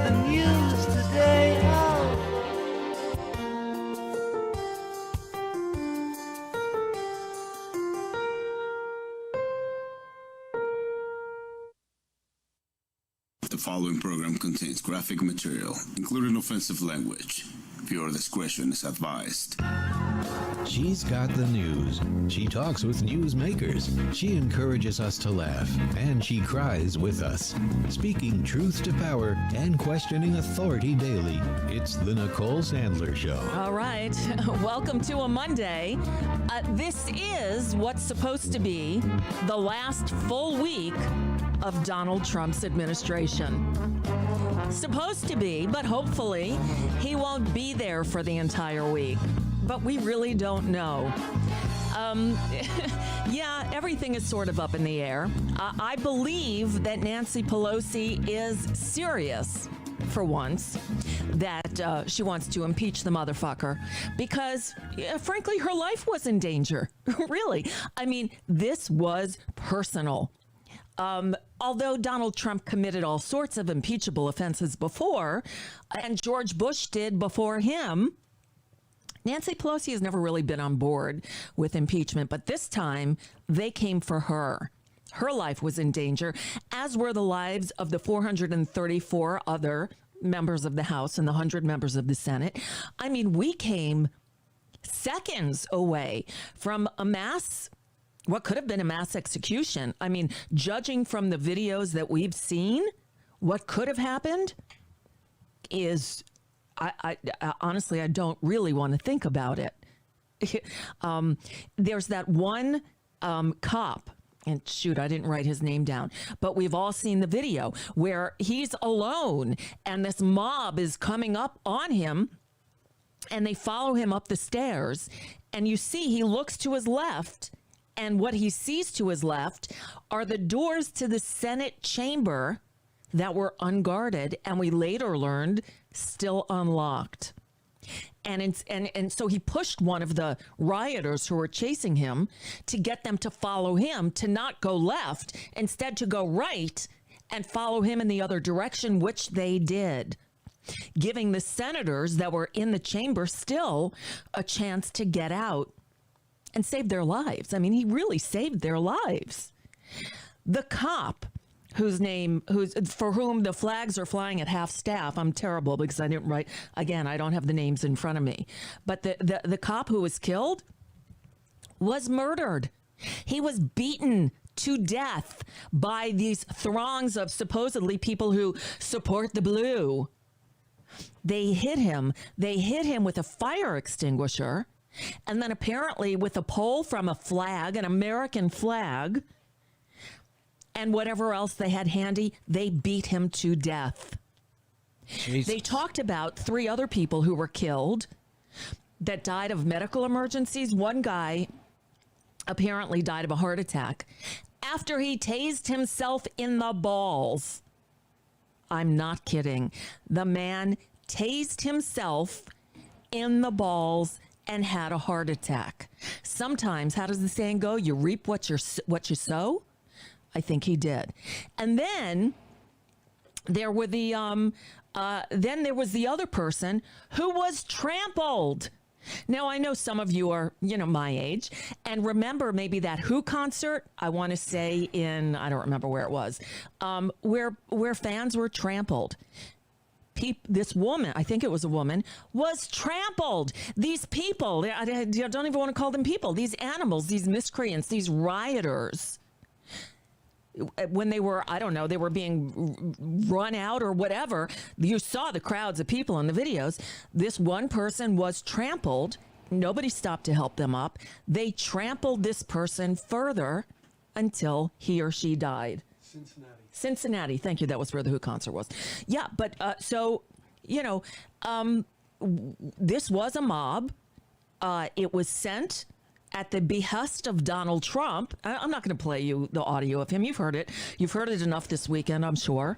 the news today. Oh. The following program contains graphic material, including offensive language. Viewer discretion is advised. She's got the news. She talks with newsmakers. She encourages us to laugh, and she cries with us. Speaking truth to power and questioning authority daily. It's the Nicole Sandler Show. All right. Welcome to a Monday. This is what's supposed to be the last full week of Donald Trump's administration. Supposed to be, but hopefully he won't be there for the entire week. But we really don't know. Yeah, everything is sort of up in the air. I believe that Nancy Pelosi is serious for once, that she wants to impeach the motherfucker because, frankly, her life was in danger. Really. I mean, this was personal. Although Donald Trump committed all sorts of impeachable offenses before, and George Bush did before him, Nancy Pelosi has never really been on board with impeachment, but this time they came for her. Her life was in danger, as were the lives of the 434 other members of the House and the 100 members of the Senate. I mean, we came seconds away from what could have been a mass execution. I mean, judging from the videos that we've seen, what could have happened is, I honestly, I don't really want to think about it. There's that one cop, and shoot, I didn't write his name down, but we've all seen the video where he's alone and this mob is coming up on him and they follow him up the stairs. And you see, he looks to his left, and what he sees to his left are the doors to the Senate chamber that were unguarded, and we later learned still unlocked. And so he pushed one of the rioters who were chasing him to get them to follow him, to not go left, instead to go right and follow him in the other direction, which they did, giving the senators that were in the chamber still a chance to get out and save their lives. I mean, he really saved their lives. The cop for whom the flags are flying at half staff. I'm terrible because I didn't write, again, I don't have the names in front of me. But the cop who was killed was murdered. He was beaten to death by these throngs of supposedly people who support the blue. They hit him. They hit him with a fire extinguisher, and then apparently with a pole from a flag, an American flag, and whatever else they had handy, they beat him to death. Jesus. They talked about 3 other people who were killed that died of medical emergencies. One guy apparently died of a heart attack after he tased himself in the balls. I'm not kidding. The man tased himself in the balls and had a heart attack. Sometimes, how does the saying go? You reap what you sow? I think he did. And then there were then there was the other person who was trampled. Now, I know some of you are, my age, and remember maybe that Who concert, I want to say I don't remember where it was, where fans were trampled. This woman, I think it was a woman, was trampled. These people, I don't even want to call them people, these animals, these miscreants, these rioters, when they were, I don't know, they were being run out or whatever. You saw the crowds of people in the videos. This one person was trampled. Nobody stopped to help them up. They trampled this person further until he or she died. Cincinnati. Thank you. That was where the Who concert was. Yeah. But this was a mob. It was sent at the behest of Donald Trump. I'm not going to play you the audio of him. You've heard it. You've heard it enough this weekend, I'm sure.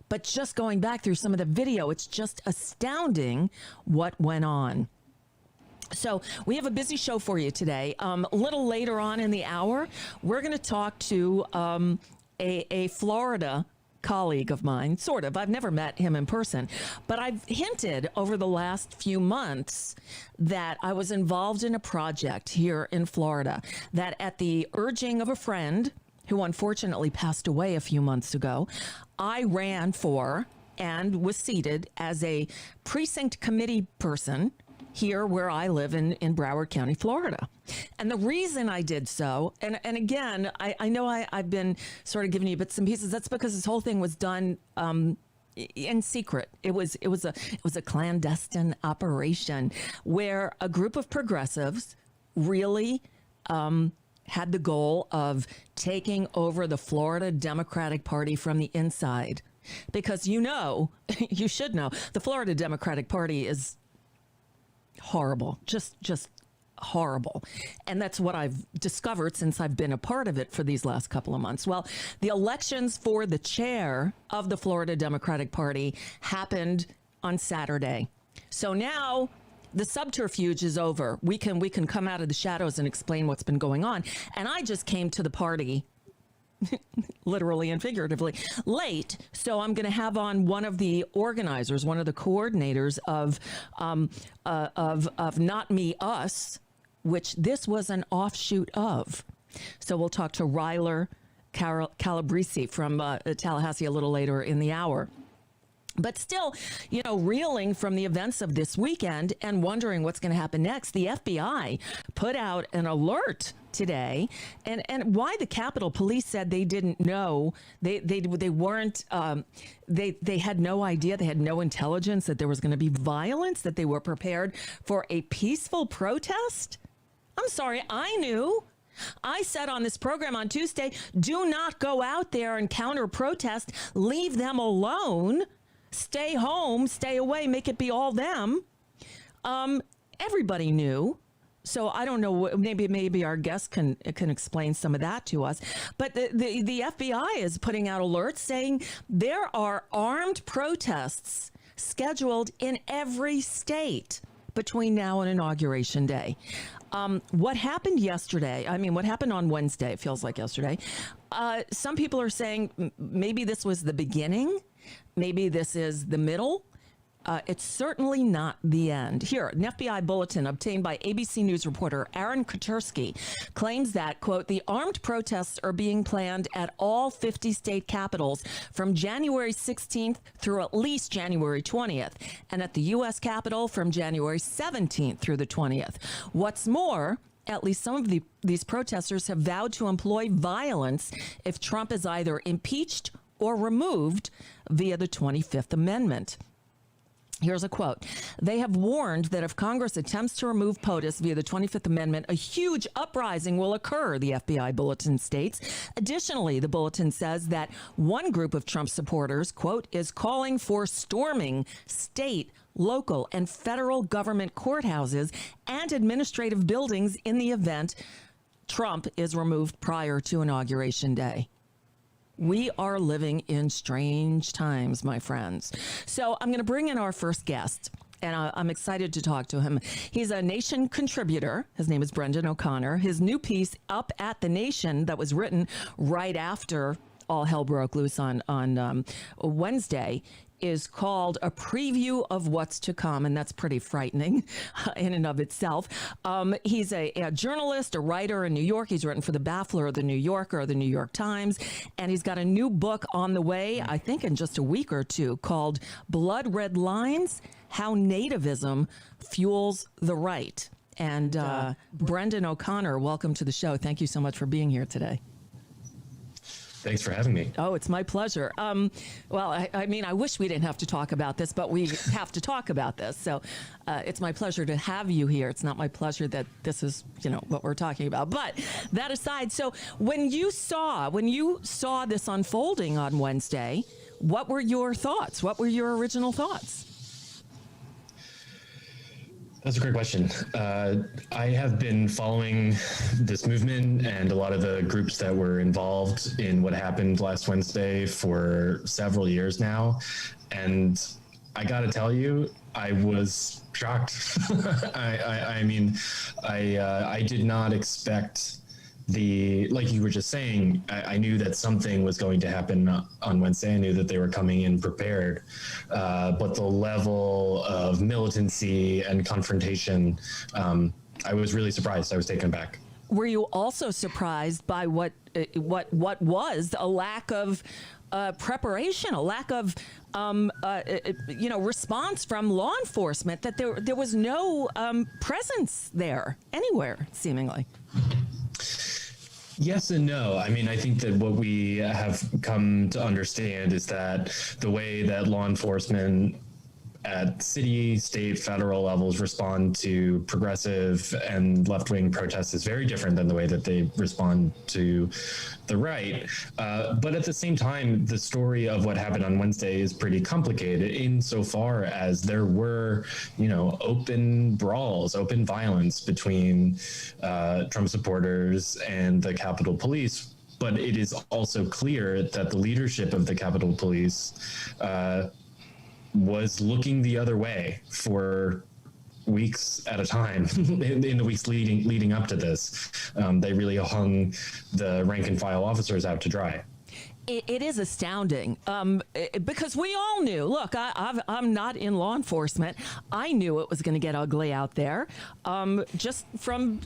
But just going back through some of the video, it's just astounding what went on. So we have a busy show for you today. A little later on in the hour, we're going to talk to a Florida colleague of mine, sort of. I've never met him in person, but I've hinted over the last few months that I was involved in a project here in Florida that, at the urging of a friend who unfortunately passed away a few months ago, I ran for and was seated as a precinct committee person here where I live in Broward County, Florida. And the reason I did so, and again, I know I've been sort of giving you bits and pieces. That's because this whole thing was done in secret. It was a clandestine operation where a group of progressives really had the goal of taking over the Florida Democratic Party from the inside. Because you should know, the Florida Democratic Party is horrible, just horrible. And that's what I've discovered since I've been a part of it for these last couple of months. Well, the elections for the chair of the Florida Democratic Party happened on Saturday. So now the subterfuge is over. We can come out of the shadows and explain what's been going on. And I just came to the party literally and figuratively late. So I'm going to have on one of the organizers, one of the coordinators of Not Me, Us, which this was an offshoot of. So we'll talk to Ryler Calabrese from Tallahassee a little later in the hour. But still, reeling from the events of this weekend and wondering what's going to happen next, the FBI put out an alert today, and why the Capitol Police said they didn't know, they weren't, they had no idea, they had no intelligence that there was going to be violence, that they were prepared for a peaceful protest. I'm sorry, I knew. I said on this program on Tuesday, do not go out there and counter protest, leave them alone. Stay home, stay away, make it be all them. Everybody knew. So I don't know, maybe our guest can explain some of that to us. But the FBI is putting out alerts saying there are armed protests scheduled in every state between now and Inauguration Day. What happened yesterday, what happened on Wednesday, it feels like yesterday. Some people are saying maybe this was the beginning. Maybe this is the middle. It's certainly not the end. Here, an FBI bulletin obtained by ABC News reporter Aaron Katersky claims that, quote, the armed protests are being planned at all 50 state capitals from January 16th through at least January 20th, and at the U.S. Capitol from January 17th through the 20th. What's more, at least some of these protesters have vowed to employ violence if Trump is either impeached or removed via the 25th Amendment. Here's a quote. They have warned that if Congress attempts to remove POTUS via the 25th Amendment, a huge uprising will occur, the FBI bulletin states. Additionally, the bulletin says that one group of Trump supporters, quote, is calling for storming state, local, and federal government courthouses and administrative buildings in the event Trump is removed prior to Inauguration Day. We are living in strange times, my friends. So I'm going to bring in our first guest, and I'm excited to talk to him. He's a Nation contributor. His name is Brendan O'Connor. His new piece up at The Nation that was written right after all hell broke loose on Wednesday is called A Preview of What's to Come, and that's pretty frightening in and of itself. He's a journalist, a writer in New York. He's written for The Baffler, The New Yorker, The New York Times, and he's got a new book on the way, I think in just a week or two, called Blood Red Lines, How Nativism Fuels the Right. And Brendan O'Connor, welcome to the show. Thank you so much for being here today. Thanks for having me. Oh, it's my pleasure. Well, I wish we didn't have to talk about this, but we have to talk about this. So it's my pleasure to have you here. It's not my pleasure that this is, what we're talking about. But that aside, so when you saw this unfolding on Wednesday, what were your thoughts? What were your original thoughts? That's a great question. I have been following this movement and a lot of the groups that were involved in what happened last Wednesday for several years now. And I got to tell you, I was shocked. I did not expect like you were just saying, I knew that something was going to happen on Wednesday. I knew that they were coming in prepared, but the level of militancy and confrontation, I was really surprised. I was taken aback. Were you also surprised by what was a lack of preparation, a lack of response from law enforcement, that there was no presence there anywhere, seemingly? Yes and no. I mean, I think that what we have come to understand is that the way that law enforcement at city, state, federal levels respond to progressive and left-wing protests is very different than the way that they respond to the right. But at the same time, the story of what happened on Wednesday is pretty complicated insofar as there were, open brawls, open violence between Trump supporters and the Capitol Police. But it is also clear that the leadership of the Capitol Police was looking the other way for weeks at a time in the weeks leading up to this. They really hung the rank and file officers out to dry. It is astounding because we all knew. Look, I'm not in law enforcement. I knew it was going to get ugly out there, just from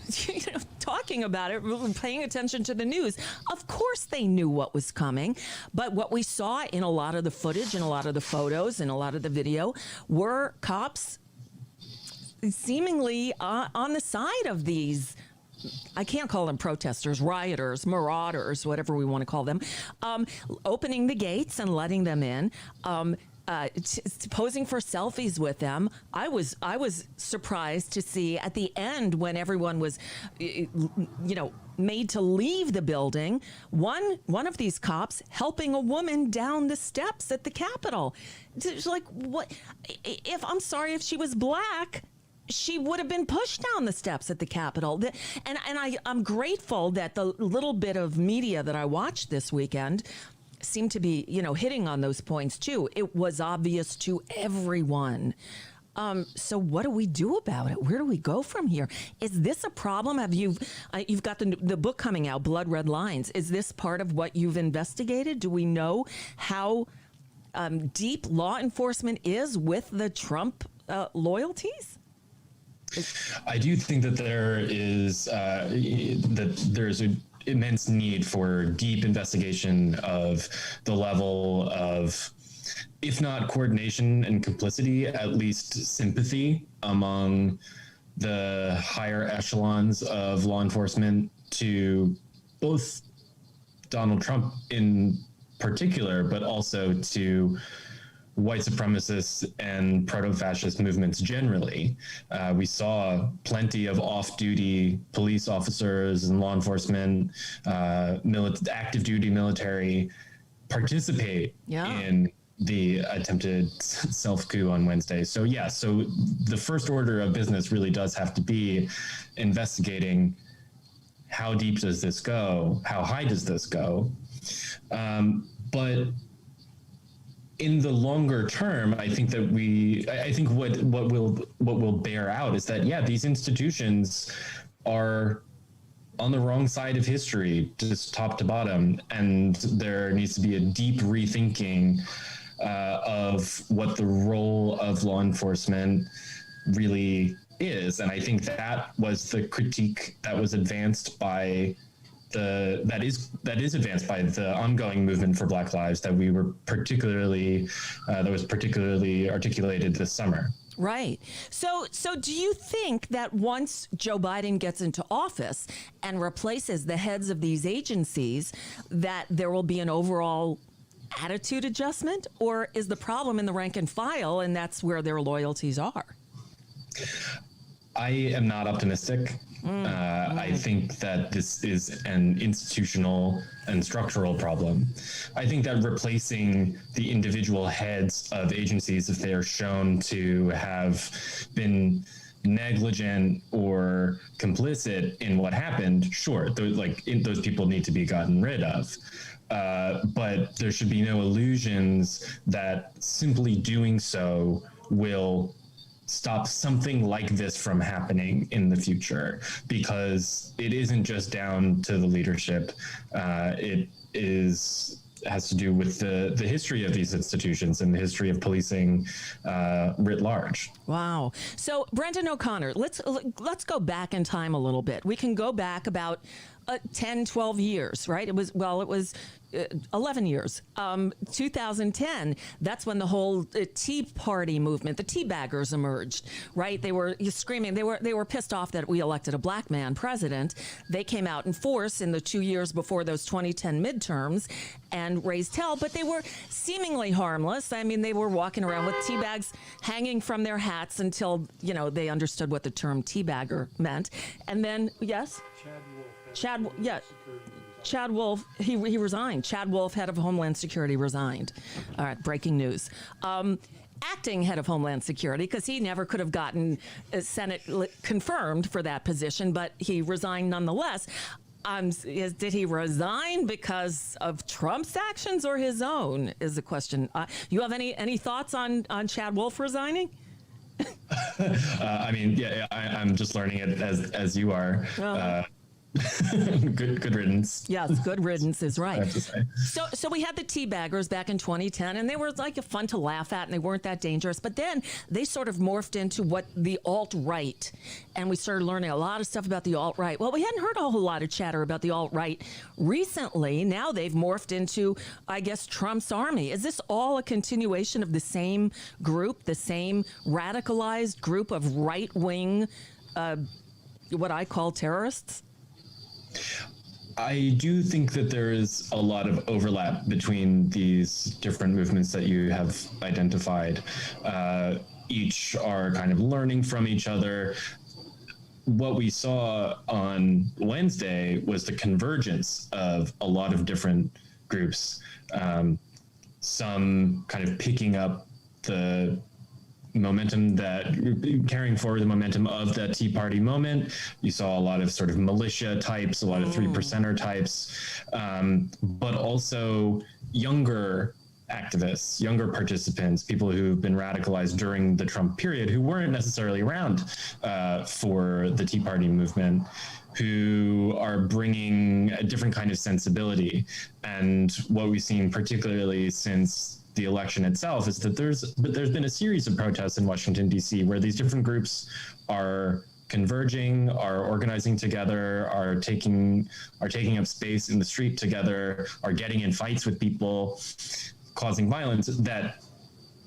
talking about it, paying attention to the news. Of course, they knew what was coming, but what we saw in a lot of the footage, and a lot of the photos, and a lot of the video were cops seemingly on the side of these. I can't call them protesters, rioters, marauders, whatever we want to call them, opening the gates and letting them in, posing for selfies with them. I was surprised to see at the end, when everyone was, made to leave the building, one of these cops helping a woman down the steps at the Capitol. It's like, what? If she was black, she would have been pushed down the steps at the Capitol. And I'm grateful that the little bit of media that I watched this weekend seemed to be, hitting on those points too. It was obvious to everyone. So what do we do about it? Where do we go from here? Is this a problem? You've got the book coming out, Blood Red Lines. Is this part of what you've investigated? Do we know how deep law enforcement is with the Trump loyalties? I do think that there's an immense need for deep investigation of the level of, if not coordination and complicity, at least sympathy among the higher echelons of law enforcement to both Donald Trump in particular, but also to white supremacists and proto-fascist movements generally. We saw plenty of off-duty police officers and law enforcement, active duty military participate in the attempted self-coup on Wednesday. So the first order of business really does have to be investigating how deep does this go? How high does this go? But in the longer term, I think that what will bear out is that, these institutions are on the wrong side of history, just top to bottom. And there needs to be a deep rethinking of what the role of law enforcement really is. And I think that was the critique that was advanced by that is advanced by the ongoing movement for Black Lives that was particularly articulated this summer. Right. So do you think that once Joe Biden gets into office and replaces the heads of these agencies, that there will be an overall attitude adjustment, or is the problem in the rank and file, and that's where their loyalties are? I am not optimistic. I think that this is an institutional and structural problem. I think that replacing the individual heads of agencies, if they are shown to have been negligent or complicit in what happened, sure, those people need to be gotten rid of. But there should be no illusions that simply doing so will stop something like this from happening in the future, because it isn't just down to the leadership. It has to do with the history of these institutions and the history of policing writ large. Wow. So, Brendan O'Connor, let's go back in time a little bit. We can go back about 10, 12 years, right? It was 11 years. 2010, that's when the whole Tea Party movement, the Teabaggers emerged, right? They were screaming. They were pissed off that we elected a black man president. They came out in force in the 2 years before those 2010 midterms and raised hell, but they were seemingly harmless. I mean, they were walking around with tea bags hanging from their hats until, they understood what the term teabagger meant. And then, yes? Chad Wolf, he resigned. Chad Wolf, head of Homeland Security, resigned. All right, breaking news. Acting head of Homeland Security, because he never could have gotten Senate confirmed for that position, but he resigned nonetheless. Did he resign because of Trump's actions or his own, is the question. You have any thoughts on Chad Wolf resigning? I'm just learning it as you are. Good riddance. Yes, good riddance is right. I have to say. So we had the teabaggers back in 2010, and they were like fun to laugh at, and they weren't that dangerous. But then they sort of morphed into what the alt-right, and we started learning a lot of stuff about the alt-right. Well, we hadn't heard a whole lot of chatter about the alt-right recently. Now they've morphed into, I guess, Trump's army. Is this all a continuation of the same group, the same radicalized group of right-wing, what I call terrorists? I do think that there is a lot of overlap between these different movements that you have identified. Each are kind of learning from each other. What we saw on Wednesday was the convergence of a lot of different groups, some kind of picking up the momentum, carrying forward the momentum of the Tea Party moment. You saw a lot of sort of militia types, a lot of 3%er types, but also younger activists, younger participants, people who've been radicalized during the Trump period who weren't necessarily around for the Tea Party movement, who are bringing a different kind of sensibility. And what we've seen particularly since the election itself is that there's been a series of protests in Washington, D.C., where these different groups are converging, are organizing together, are taking up space in the street together, are getting in fights with people, causing violence. That,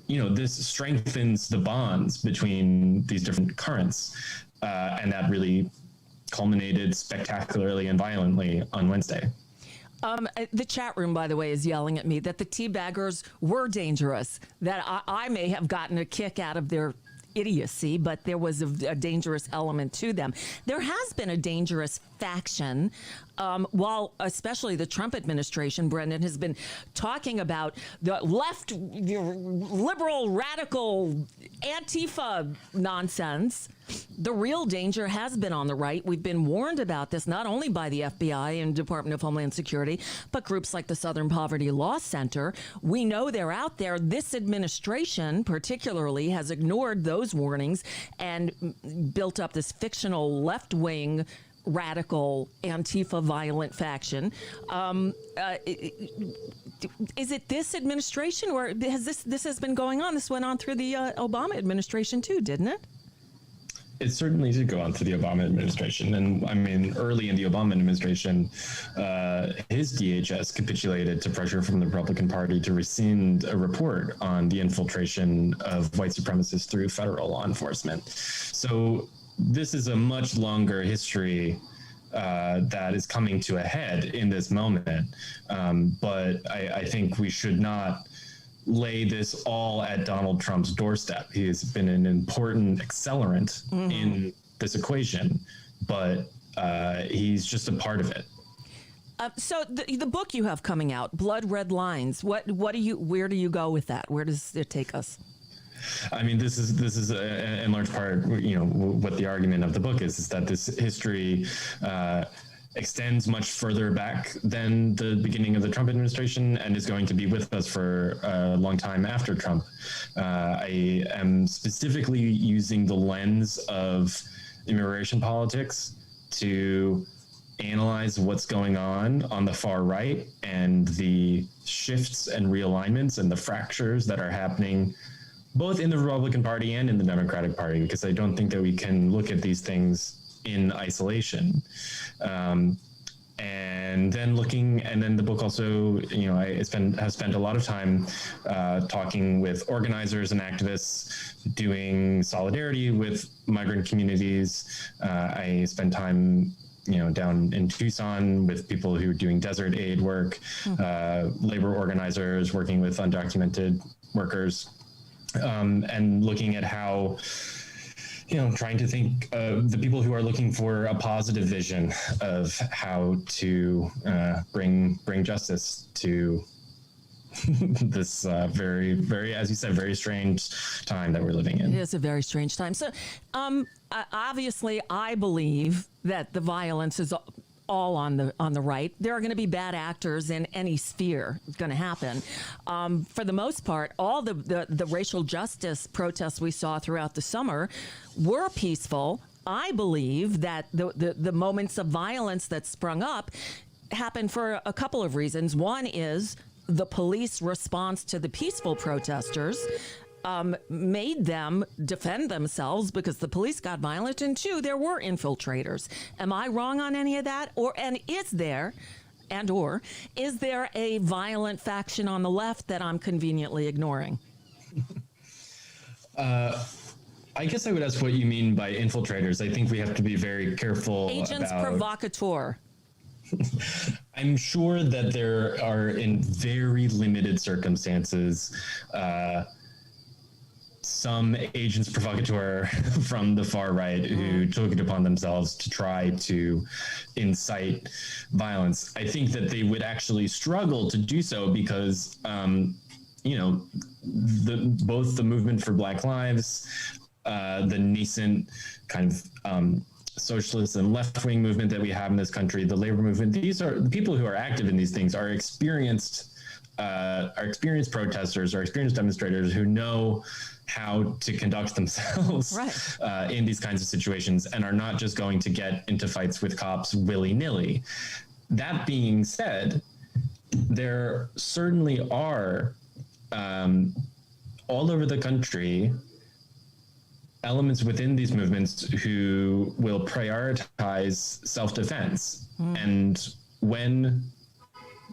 this strengthens the bonds between these different currents, and that really culminated spectacularly and violently on Wednesday. The chat room, by the way, is yelling at me that the teabaggers were dangerous, that I may have gotten a kick out of their idiocy, but there was a dangerous element to them. There has been a dangerous faction, while especially the Trump administration, Brendan, has been talking about the left, liberal, radical, Antifa nonsense. The real danger has been on the right. We've been warned about this not only by the FBI and Department of Homeland Security, but groups like the Southern Poverty Law Center. We know they're out there. This administration particularly has ignored those warnings and built up this fictional left-wing radical Antifa violent faction. Is it this administration, or has this has been going on? This went on through the Obama administration too, didn't it? It certainly did go on through the Obama administration. And I mean, early in the Obama administration, his DHS capitulated to pressure from the Republican Party to rescind a report on the infiltration of white supremacists through federal law enforcement. So this is a much longer history that is coming to a head in this moment. But I think we should not lay this all at Donald Trump's doorstep. He has been an important accelerant in this equation, but he's just a part of it. So the book you have coming out, Blood Red Lines, where do you go with that? Where does it take us? I mean, this is in large part, what the argument of the book is that this history extends much further back than the beginning of the Trump administration and is going to be with us for a long time after Trump. I am specifically using the lens of immigration politics to analyze what's going on the far right and the shifts and realignments and the fractures that are happening both in the Republican Party and in the Democratic Party, because I don't think that we can look at these things in isolation. And then the book also, I have spent a lot of time talking with organizers and activists, doing solidarity with migrant communities. I spent time down in Tucson with people who are doing desert aid work, labor organizers working with undocumented workers, and looking at how, trying to think of the people who are looking for a positive vision of how to bring justice to this very, very, as you said, very strange time that we're living in. It is a very strange time. So, obviously, I believe that the violence is all on the right. There are going to be bad actors in any sphere. It's going to happen. For the most part, all the racial justice protests we saw throughout the summer were peaceful. I believe that the moments of violence that sprung up happened for a couple of reasons. One is the police response to the peaceful protesters made them defend themselves because the police got violent, and two, there were infiltrators. Am I wrong on any of that? Is there a violent faction on the left that I'm conveniently ignoring? I guess I would ask what you mean by infiltrators. I think we have to be very careful. Agents provocateur. I'm sure that there are, in very limited circumstances, some agents provocateur from the far right who took it upon themselves to try to incite violence. I think that they would actually struggle to do so because, both the movement for Black Lives, the nascent kind of socialist and left-wing movement that we have in this country, the labor movement, these are the people who are active in these things are experienced protesters or experienced demonstrators who know how to conduct themselves in these kinds of situations and are not just going to get into fights with cops willy-nilly. That being said, there certainly are all over the country elements within these movements who will prioritize self-defense. And when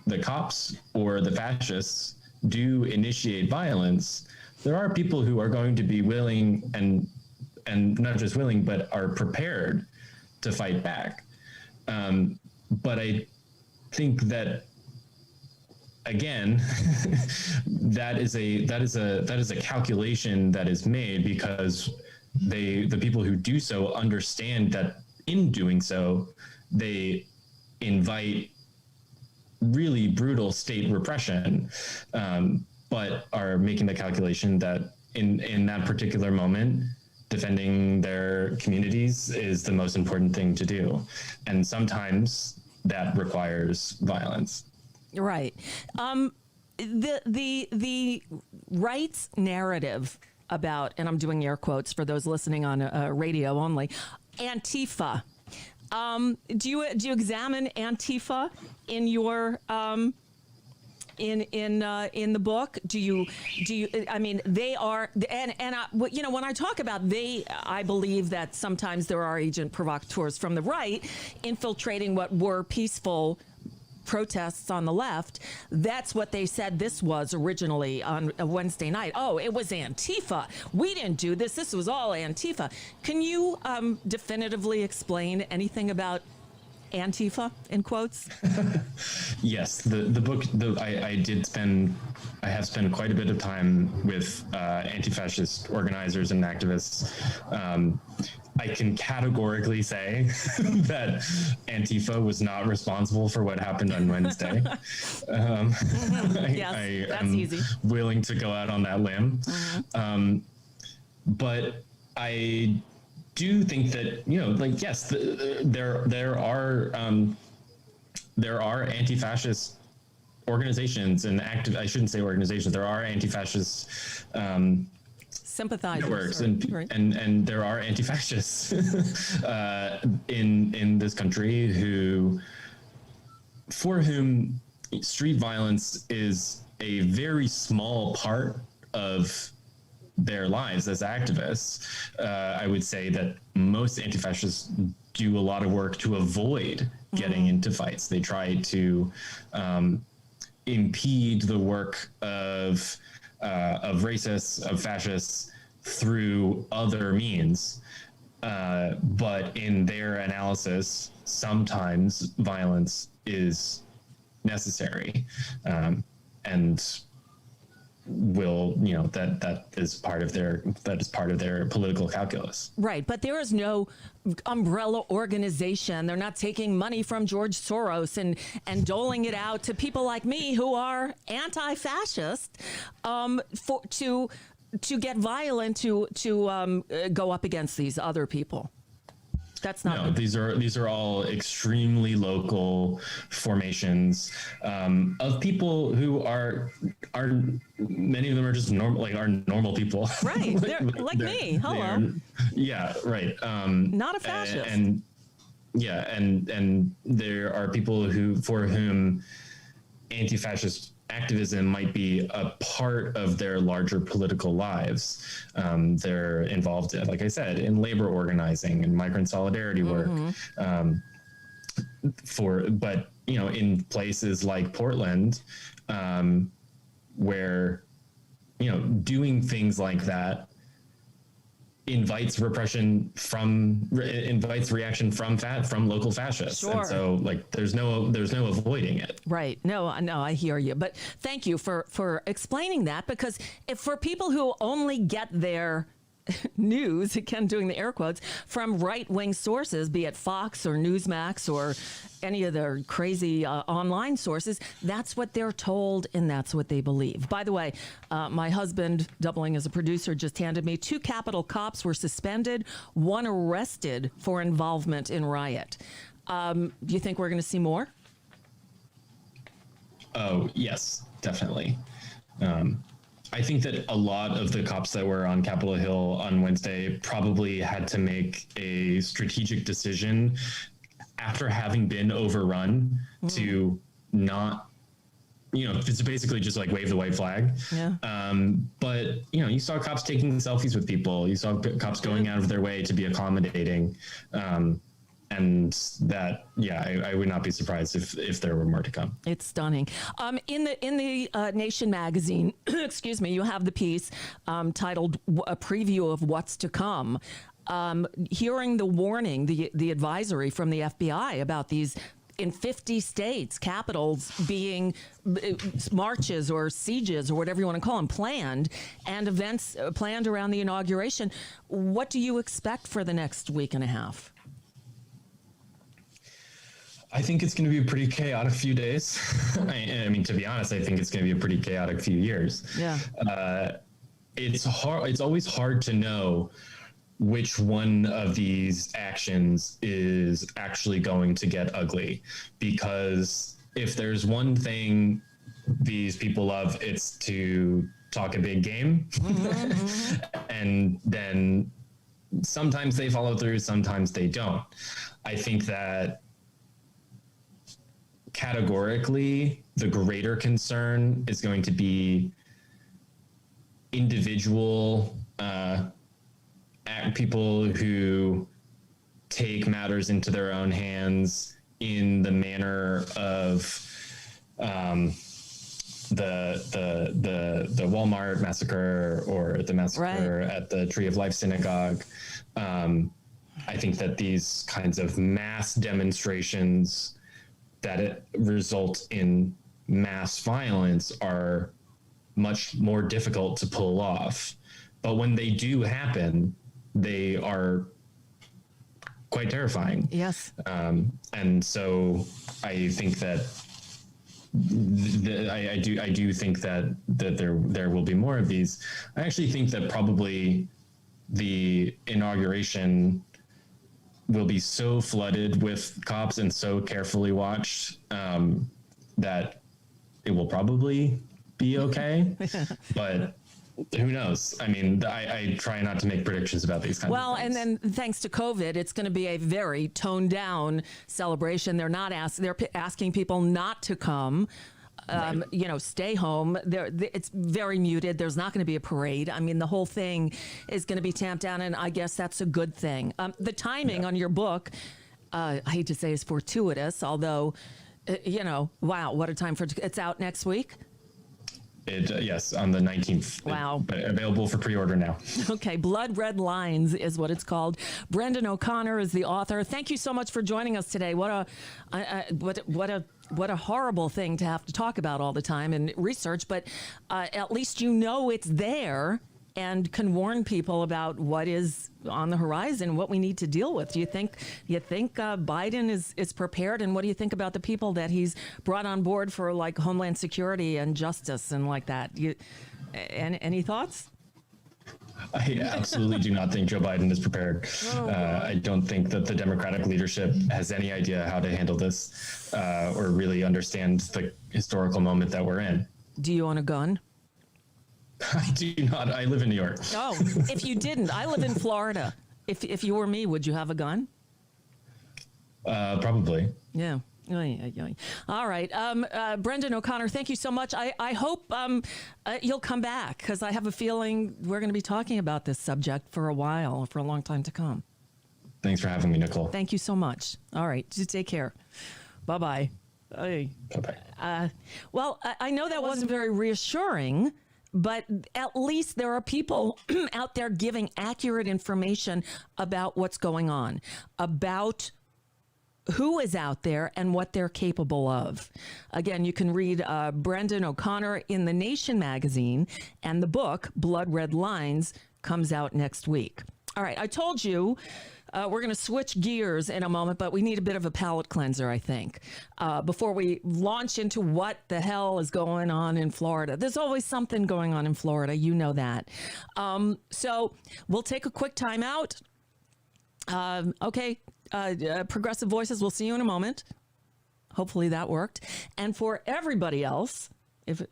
the cops or the fascists do initiate violence, there are people who are going to be willing and not just willing, but are prepared to fight back. But I think that, again, that is a calculation that is made because the people who do so understand that in doing so, they invite really brutal state repression, but are making the calculation that in that particular moment, defending their communities is the most important thing to do. And sometimes that requires violence. Right. The right's narrative about, and I'm doing air quotes for those listening on radio only, Antifa. Do you examine Antifa in your in the book? Do you? I mean, they are, and when I talk about they, I believe that sometimes there are agent provocateurs from the right infiltrating what were peaceful protests on the left. That's what they said this was originally on a Wednesday night. Oh, it was Antifa. We didn't do this. This was all Antifa. Can you definitively explain anything about Antifa, in quotes? Yes, the book, I have spent quite a bit of time with anti-fascist organizers and activists. I can categorically say that Antifa was not responsible for what happened on Wednesday. Yes, that's easy. Willing to go out on that limb. Mm-hmm. But I do think that, yes, there are there are anti-fascist organizations and I shouldn't say organizations. There are anti-fascist sympathizers networks right. and there are anti-fascists in this country for whom street violence is a very small part of their lives as activists. I would say that most anti-fascists do a lot of work to avoid getting into fights. They try to impede the work of racists, of fascists through other means. But in their analysis, sometimes violence is necessary, and that is part of their political calculus. Right, but there is no umbrella organization. They're not taking money from George Soros and doling it out to people like me who are anti-fascist to get violent to go up against these other people. That's not. No, these are all extremely local formations of people who are many of them are just normal people. Right, they're like me. Hello. Yeah, right. Not a fascist. And there are people for whom anti-fascist activism might be a part of their larger political lives. They're involved, like I said, in labor organizing and migrant solidarity work. But in places like Portland, where doing things like that invites reaction from local fascists. Sure. And so there's no avoiding it. Right. No, I hear you. But thank you for explaining that, because if for people who only get their news, again doing the air quotes, from right-wing sources, be it Fox or Newsmax or any of their crazy online sources, that's what they're told and that's what they believe. By the way, my husband, doubling as a producer, just handed me 2 Capitol cops were suspended, 1 arrested for involvement in riot. Do you think we're going to see more? Oh, yes, definitely. I think that a lot of the cops that were on Capitol Hill on Wednesday probably had to make a strategic decision after having been overrun to not, it's basically just wave the white flag. Yeah. But, you saw cops taking selfies with people. You saw cops going out of their way to be accommodating. And that, I would not be surprised if there were more to come. It's stunning. In the Nation magazine, excuse me, you have the piece titled "A Preview of What's to Come." Hearing the warning, the advisory from the FBI about these in 50 states, capitals being marches or sieges or whatever you want to call them planned, and events planned around the inauguration. What do you expect for the next week and a half? I think it's going to be a pretty chaotic few days. I mean, to be honest, I think it's going to be a pretty chaotic few years. Yeah. It's hard. It's always hard to know which one of these actions is actually going to get ugly, because if there's one thing these people love, it's to talk a big game. And then sometimes they follow through, sometimes they don't. I think that categorically, the greater concern is going to be individual people who take matters into their own hands in the manner of the Walmart massacre or the massacre at the Tree of Life synagogue. I think that these kinds of mass demonstrations that result in mass violence are much more difficult to pull off. But when they do happen, they are quite terrifying. Yes. And so I think that I do think that there will be more of these. I actually think that probably the inauguration will be so flooded with cops and so carefully watched that it will probably be okay. But who knows? I mean, I try not to make predictions about these kinds of things. Well, and then thanks to COVID, it's going to be a very toned down celebration. They're asking people not to come. Right. Stay home. It's very muted. There's not going to be a parade. I mean, the whole thing is going to be tamped down, and I guess that's a good thing. The timing on your book, I hate to say, is fortuitous, although, wow, what a time for it's out next week. Yes, on the 19th. Wow. Available for pre-order now. Okay, Blood Red Lines is what it's called. Brendan O'Connor is the author. Thank you so much for joining us today. What a horrible thing to have to talk about all the time and research, but at least it's there and can warn people about what is on the horizon, what we need to deal with. Do you think Biden is prepared? And what do you think about the people that he's brought on board for like Homeland Security and justice and like that? Any thoughts? I absolutely do not think Joe Biden is prepared. I don't think that the Democratic leadership has any idea how to handle this or really understand the historical moment that we're in. Do you own a gun? I do not. I live in New York. Oh, if you didn't, I live in Florida. If you were me, would you have a gun? Probably. Yeah. All right. Brendan O'Connor, thank you so much. I hope you'll come back because I have a feeling we're going to be talking about this subject for a long time to come. Thanks for having me, Nicole. Thank you so much. All right. Just take care. Bye-bye. Hey. Bye-bye. Well, I know that wasn't very reassuring, but at least there are people out there giving accurate information about what's going on, about who is out there and what they're capable of. Again, you can read Brendan O'Connor in The Nation magazine, and the book, Blood Red Lines, comes out next week. All right, I told you we're going to switch gears in a moment, but we need a bit of a palate cleanser, I think, before we launch into what the hell is going on in Florida. There's always something going on in Florida. You know that. So we'll take a quick time out. Okay. Progressive Voices, we'll see you in a moment. Hopefully that worked. And for everybody else,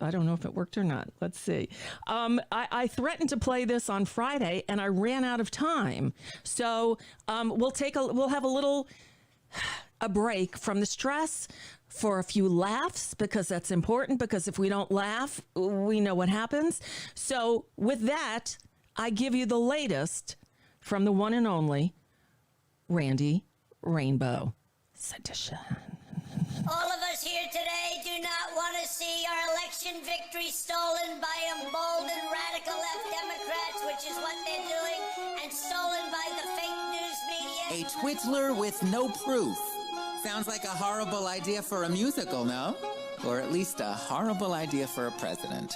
I don't know if it worked or not. Let's see. I threatened to play this on Friday and I ran out of time. So we'll have a break from the stress for a few laughs, because that's important, because if we don't laugh, we know what happens. So with that, I give you the latest from the one and only Randy Rainbow Sedition. All of us here today do not want to see our election victory stolen by emboldened radical left Democrats, which is what they're doing, and stolen by the fake news media. A Twizzler with no proof. Sounds like a horrible idea for a musical, no? Or at least a horrible idea for a president.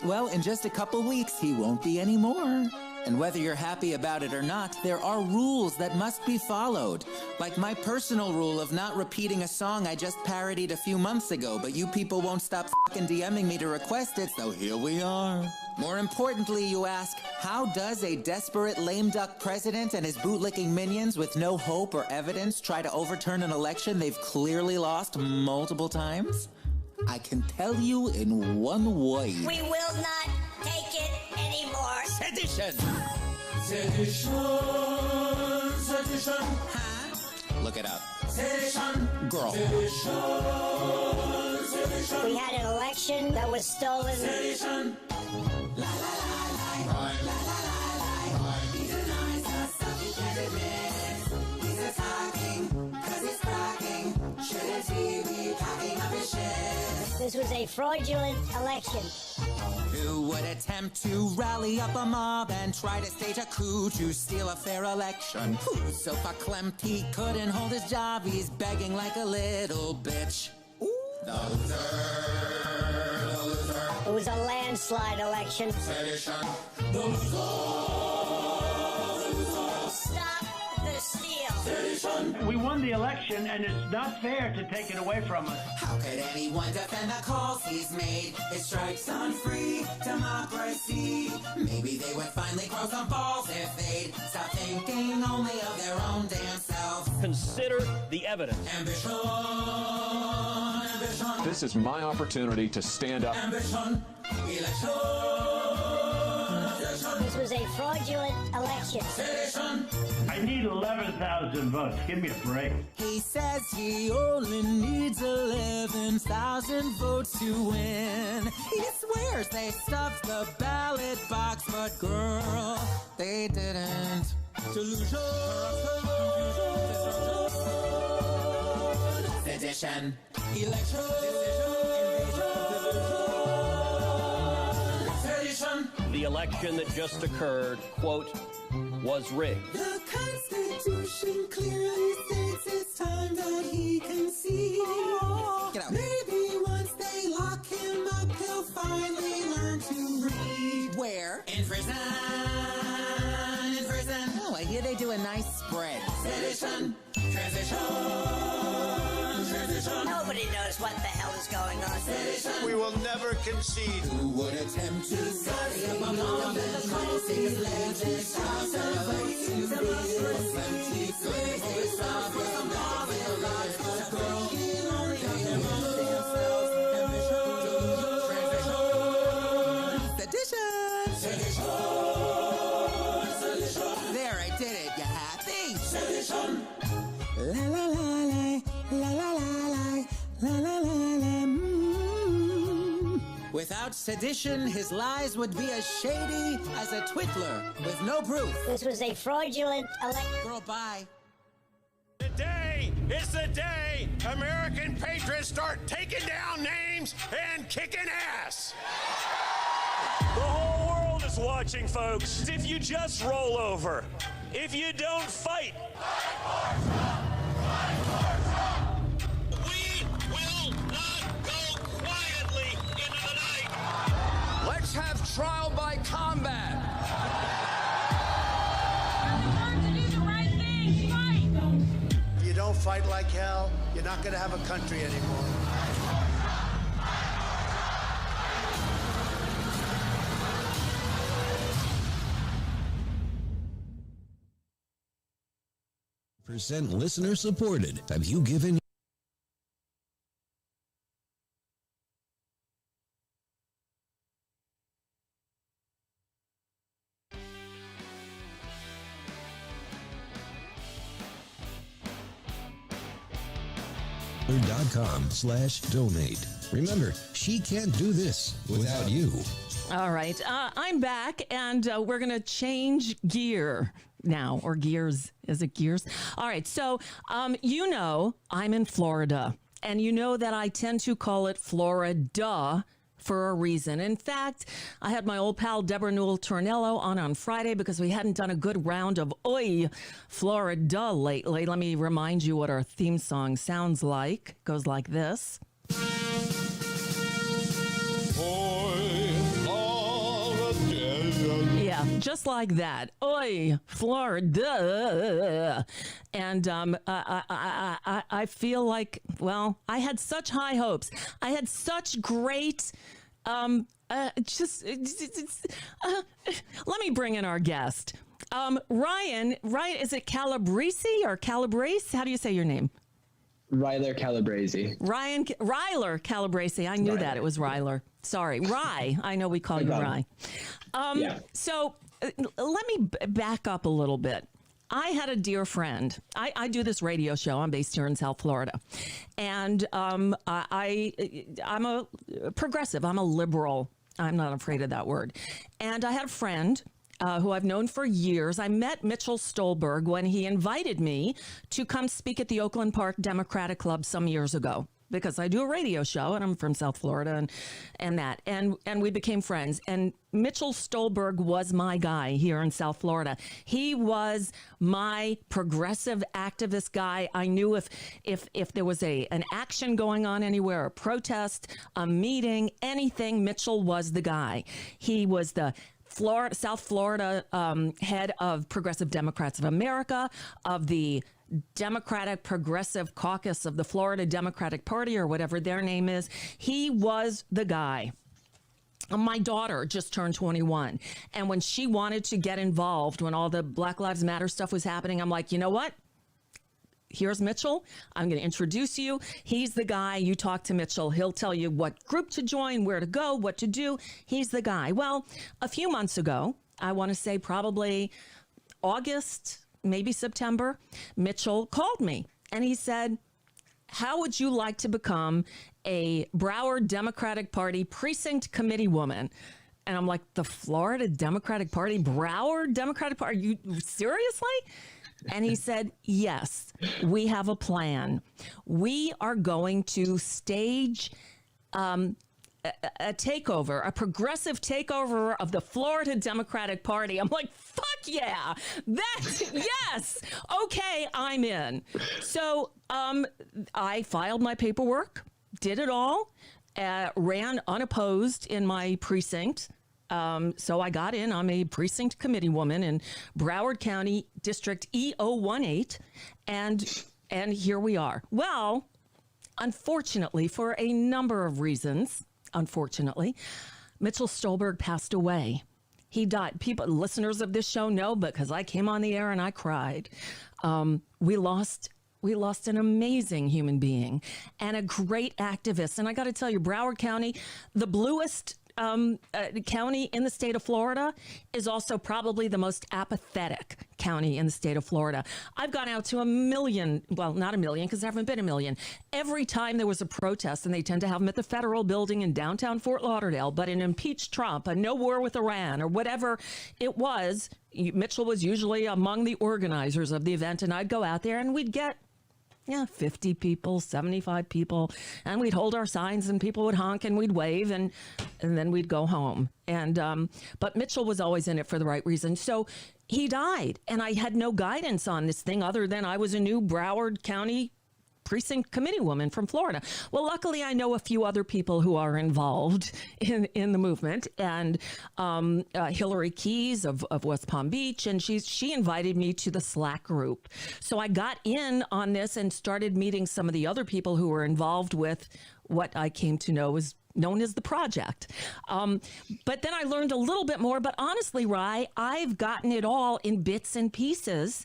Well, in just a couple weeks, he won't be anymore. And whether you're happy about it or not, there are rules that must be followed. Like my personal rule of not repeating a song I just parodied a few months ago, but you people won't stop fucking DMing me to request it, so here we are. More importantly, you ask, how does a desperate lame duck president and his bootlicking minions with no hope or evidence try to overturn an election they've clearly lost multiple times? I can tell you in one word. We will not take it anymore. Sedition! Sedition, sedition. Huh? Look it up. Sedition. Girl. Sedition, sedition. We had an election that was stolen. Sedition. La la la la. Right. La la la la. Right. He denies us something can't admit. He's attacking, cause he's cracking. Shouldn't he be packing up his shit? This was a fraudulent election. Who would attempt to rally up a mob and try to stage a coup to steal a fair election? Who's so verklempt he couldn't hold his job? He's begging like a little bitch. Ooh. The loser. It was a landslide election. Sedition. The loser. Stop the steal. Sedition. We won the election, and it's not fair to take it away from us. How could anyone defend the calls he's made? His strikes on free democracy. Maybe they would finally grow some balls if they'd stop thinking only of their own damn selves. Consider the evidence. Ambition, ambition. This is my opportunity to stand up. Ambition, election. This was a fraudulent election. Sedition. I need 11,000 votes. Give me a break. He says he only needs 11,000 votes to win. He swears they stuffed the ballot box, but girl, they didn't. Delusion. Sedition. Election. Sedition. The election that just occurred, quote, was rigged. The Constitution clearly states it's time that he can see. Get out. Maybe once they lock him up, he'll finally learn to read. Where? In prison. In prison. Oh, I hear they do a nice spread. Sedition. Transition. Transition. Nobody knows what the hell is going on. Sedition. We will never concede. Who would attempt to study a bomb in the policies legislation of votes to be plenty crazy stuff with a marvel life but girl only of their own themselves ambition sedition sedition there I did it you happy sedition la la la la la la la la la la la Without sedition, his lies would be as shady as a twiddler with no proof. This was a fraudulent election. Girl, bye. Today is the day American patriots start taking down names and kicking ass. The whole world is watching, folks. If you just roll over, if you don't fight, We will not go quietly into the night. Let's have trial by combat. If you don't fight like hell, you're not going to have a country anymore. Percent listener supported. Have you given .com/donate. Remember, she can't do this without you. All right. I'm back, and we're going to change gear now, or gears. Is it gears? All right. So, you know, I'm in Florida, and you know that I tend to call it Florida for a reason. In fact, I had my old pal Deborah Newell Tornello on Friday because we hadn't done a good round of Oi, Florida lately. Let me remind you what our theme song sounds like. It goes like this. Yeah, just like that. Oi, Florida. And I feel like, well, I had such high hopes. I had such great, let me bring in our guest. Ryan, right? Is it Calabrese or Calabrese? How do you say your name? Ryler Calabrese. Ryler Calabrese. I knew that it was Ryler. Sorry, Rye. I know we call you Rye. So let me back up a little bit. I had a dear friend. I do this radio show. I'm based here in South Florida, and I'm a progressive. I'm a liberal. I'm not afraid of that word. And I had a friend who I've known for years. I met Mitchell Stolberg when he invited me to come speak at the Oakland Park Democratic Club some years ago, because I do a radio show and I'm from South Florida and we became friends. And Mitchell Stolberg was my guy here in South Florida. He was my progressive activist guy. I knew if there was an action going on anywhere, a protest, a meeting, anything, Mitchell was the guy. He was the South Florida head of Progressive Democrats of America, of the Democratic Progressive Caucus of the Florida Democratic Party, or whatever their name is. He was the guy. My daughter just turned 21. And when she wanted to get involved, when all the Black Lives Matter stuff was happening, I'm like, you know what? Here's Mitchell. I'm going to introduce you. He's the guy. You talk to Mitchell. He'll tell you what group to join, where to go, what to do. He's the guy. Well, a few months ago, I want to say probably August, maybe September, Mitchell called me and he said, how would you like to become a Broward Democratic Party precinct committee woman? And I'm like, the Florida Democratic Party, Broward Democratic Party? Are you seriously? And he said, yes, we have a plan. We are going to stage a takeover, a progressive takeover of the Florida Democratic Party. I'm like, fuck yeah, that's, yes, okay, I'm in. So I filed my paperwork, did it all, ran unopposed in my precinct. So I got in. I'm a precinct committee woman in Broward County District E018, and here we are. Well, unfortunately, for a number of reasons, Mitchell Stolberg passed away. He died. People, listeners of this show know, because I came on the air and I cried. We lost an amazing human being and a great activist. And I got to tell you, Broward County, the bluest county in the state of Florida, is also probably the most apathetic county in the state of Florida. I've gone out to a million, well, not a million, because there haven't been a million. Every time there was a protest, and they tend to have them at the federal building in downtown Fort Lauderdale, but an impeach Trump, a no war with Iran, or whatever it was, Mitchell was usually among the organizers of the event, and I'd go out there and we'd get 50 people, 75 people, and we'd hold our signs and people would honk and we'd wave and then we'd go home. And but Mitchell was always in it for the right reason. So he died, and I had no guidance on this thing other than I was a new Broward County precinct committee woman from Florida. Well, luckily, I know a few other people who are involved in the movement, and Hillary Keys of West Palm Beach, and she invited me to the Slack group. So I got in on this and started meeting some of the other people who were involved with what I came to know as known as the project. But then I learned a little bit more. But honestly, Rye, I've gotten it all in bits and pieces,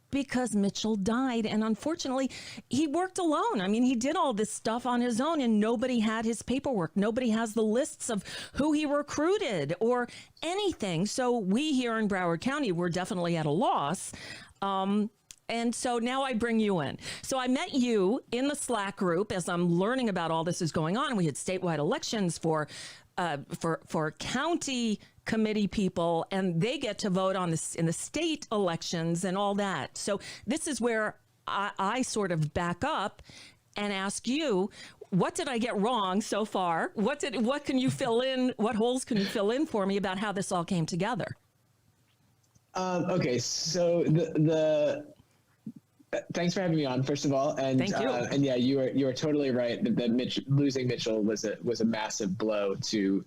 because Mitchell died. And unfortunately, he worked alone. I mean, he did all this stuff on his own, and nobody had his paperwork. Nobody has the lists of who he recruited or anything. So we here in Broward County were definitely at a loss. And so now I bring you in. So I met you in the Slack group as I'm learning about all this is going on. We had statewide elections for county committee people, and they get to vote on this in the state elections and all that. So this is where I sort of back up and ask you, what did I get wrong so far? What can you fill in? What holes can you fill in for me about how this all came together? Okay, so thanks for having me on, first of all, and thank you. And yeah, you are totally right that losing Mitchell was a massive blow to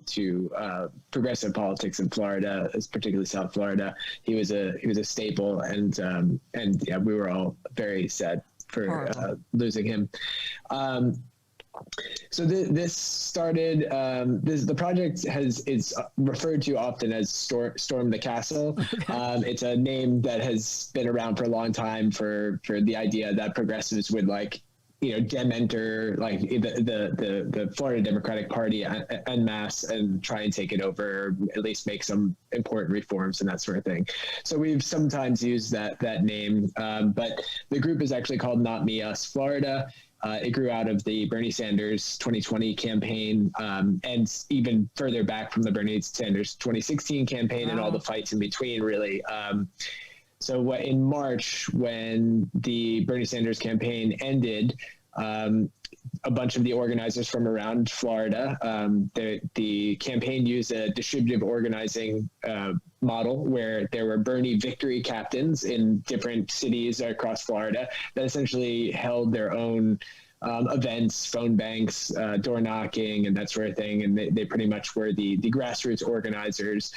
progressive politics in Florida, particularly South Florida. He was a staple, and yeah, we were all very sad for losing him. So this started. The project is referred to often as Storm the Castle. Okay. It's a name that has been around for a long time for the idea that progressives would enter the Florida Democratic Party en masse and try and take it over, at least make some important reforms and that sort of thing. So we've sometimes used that name, but the group is actually called Not Me, Us Florida. It grew out of the Bernie Sanders 2020 campaign, and even further back from the Bernie Sanders 2016 campaign. Wow. And all the fights in between, really. So in March, when the Bernie Sanders campaign ended, a bunch of the organizers from around Florida, the campaign used a distributive organizing model where there were Bernie victory captains in different cities across Florida that essentially held their own events, phone banks, door knocking, and that sort of thing. And they pretty much were the grassroots organizers,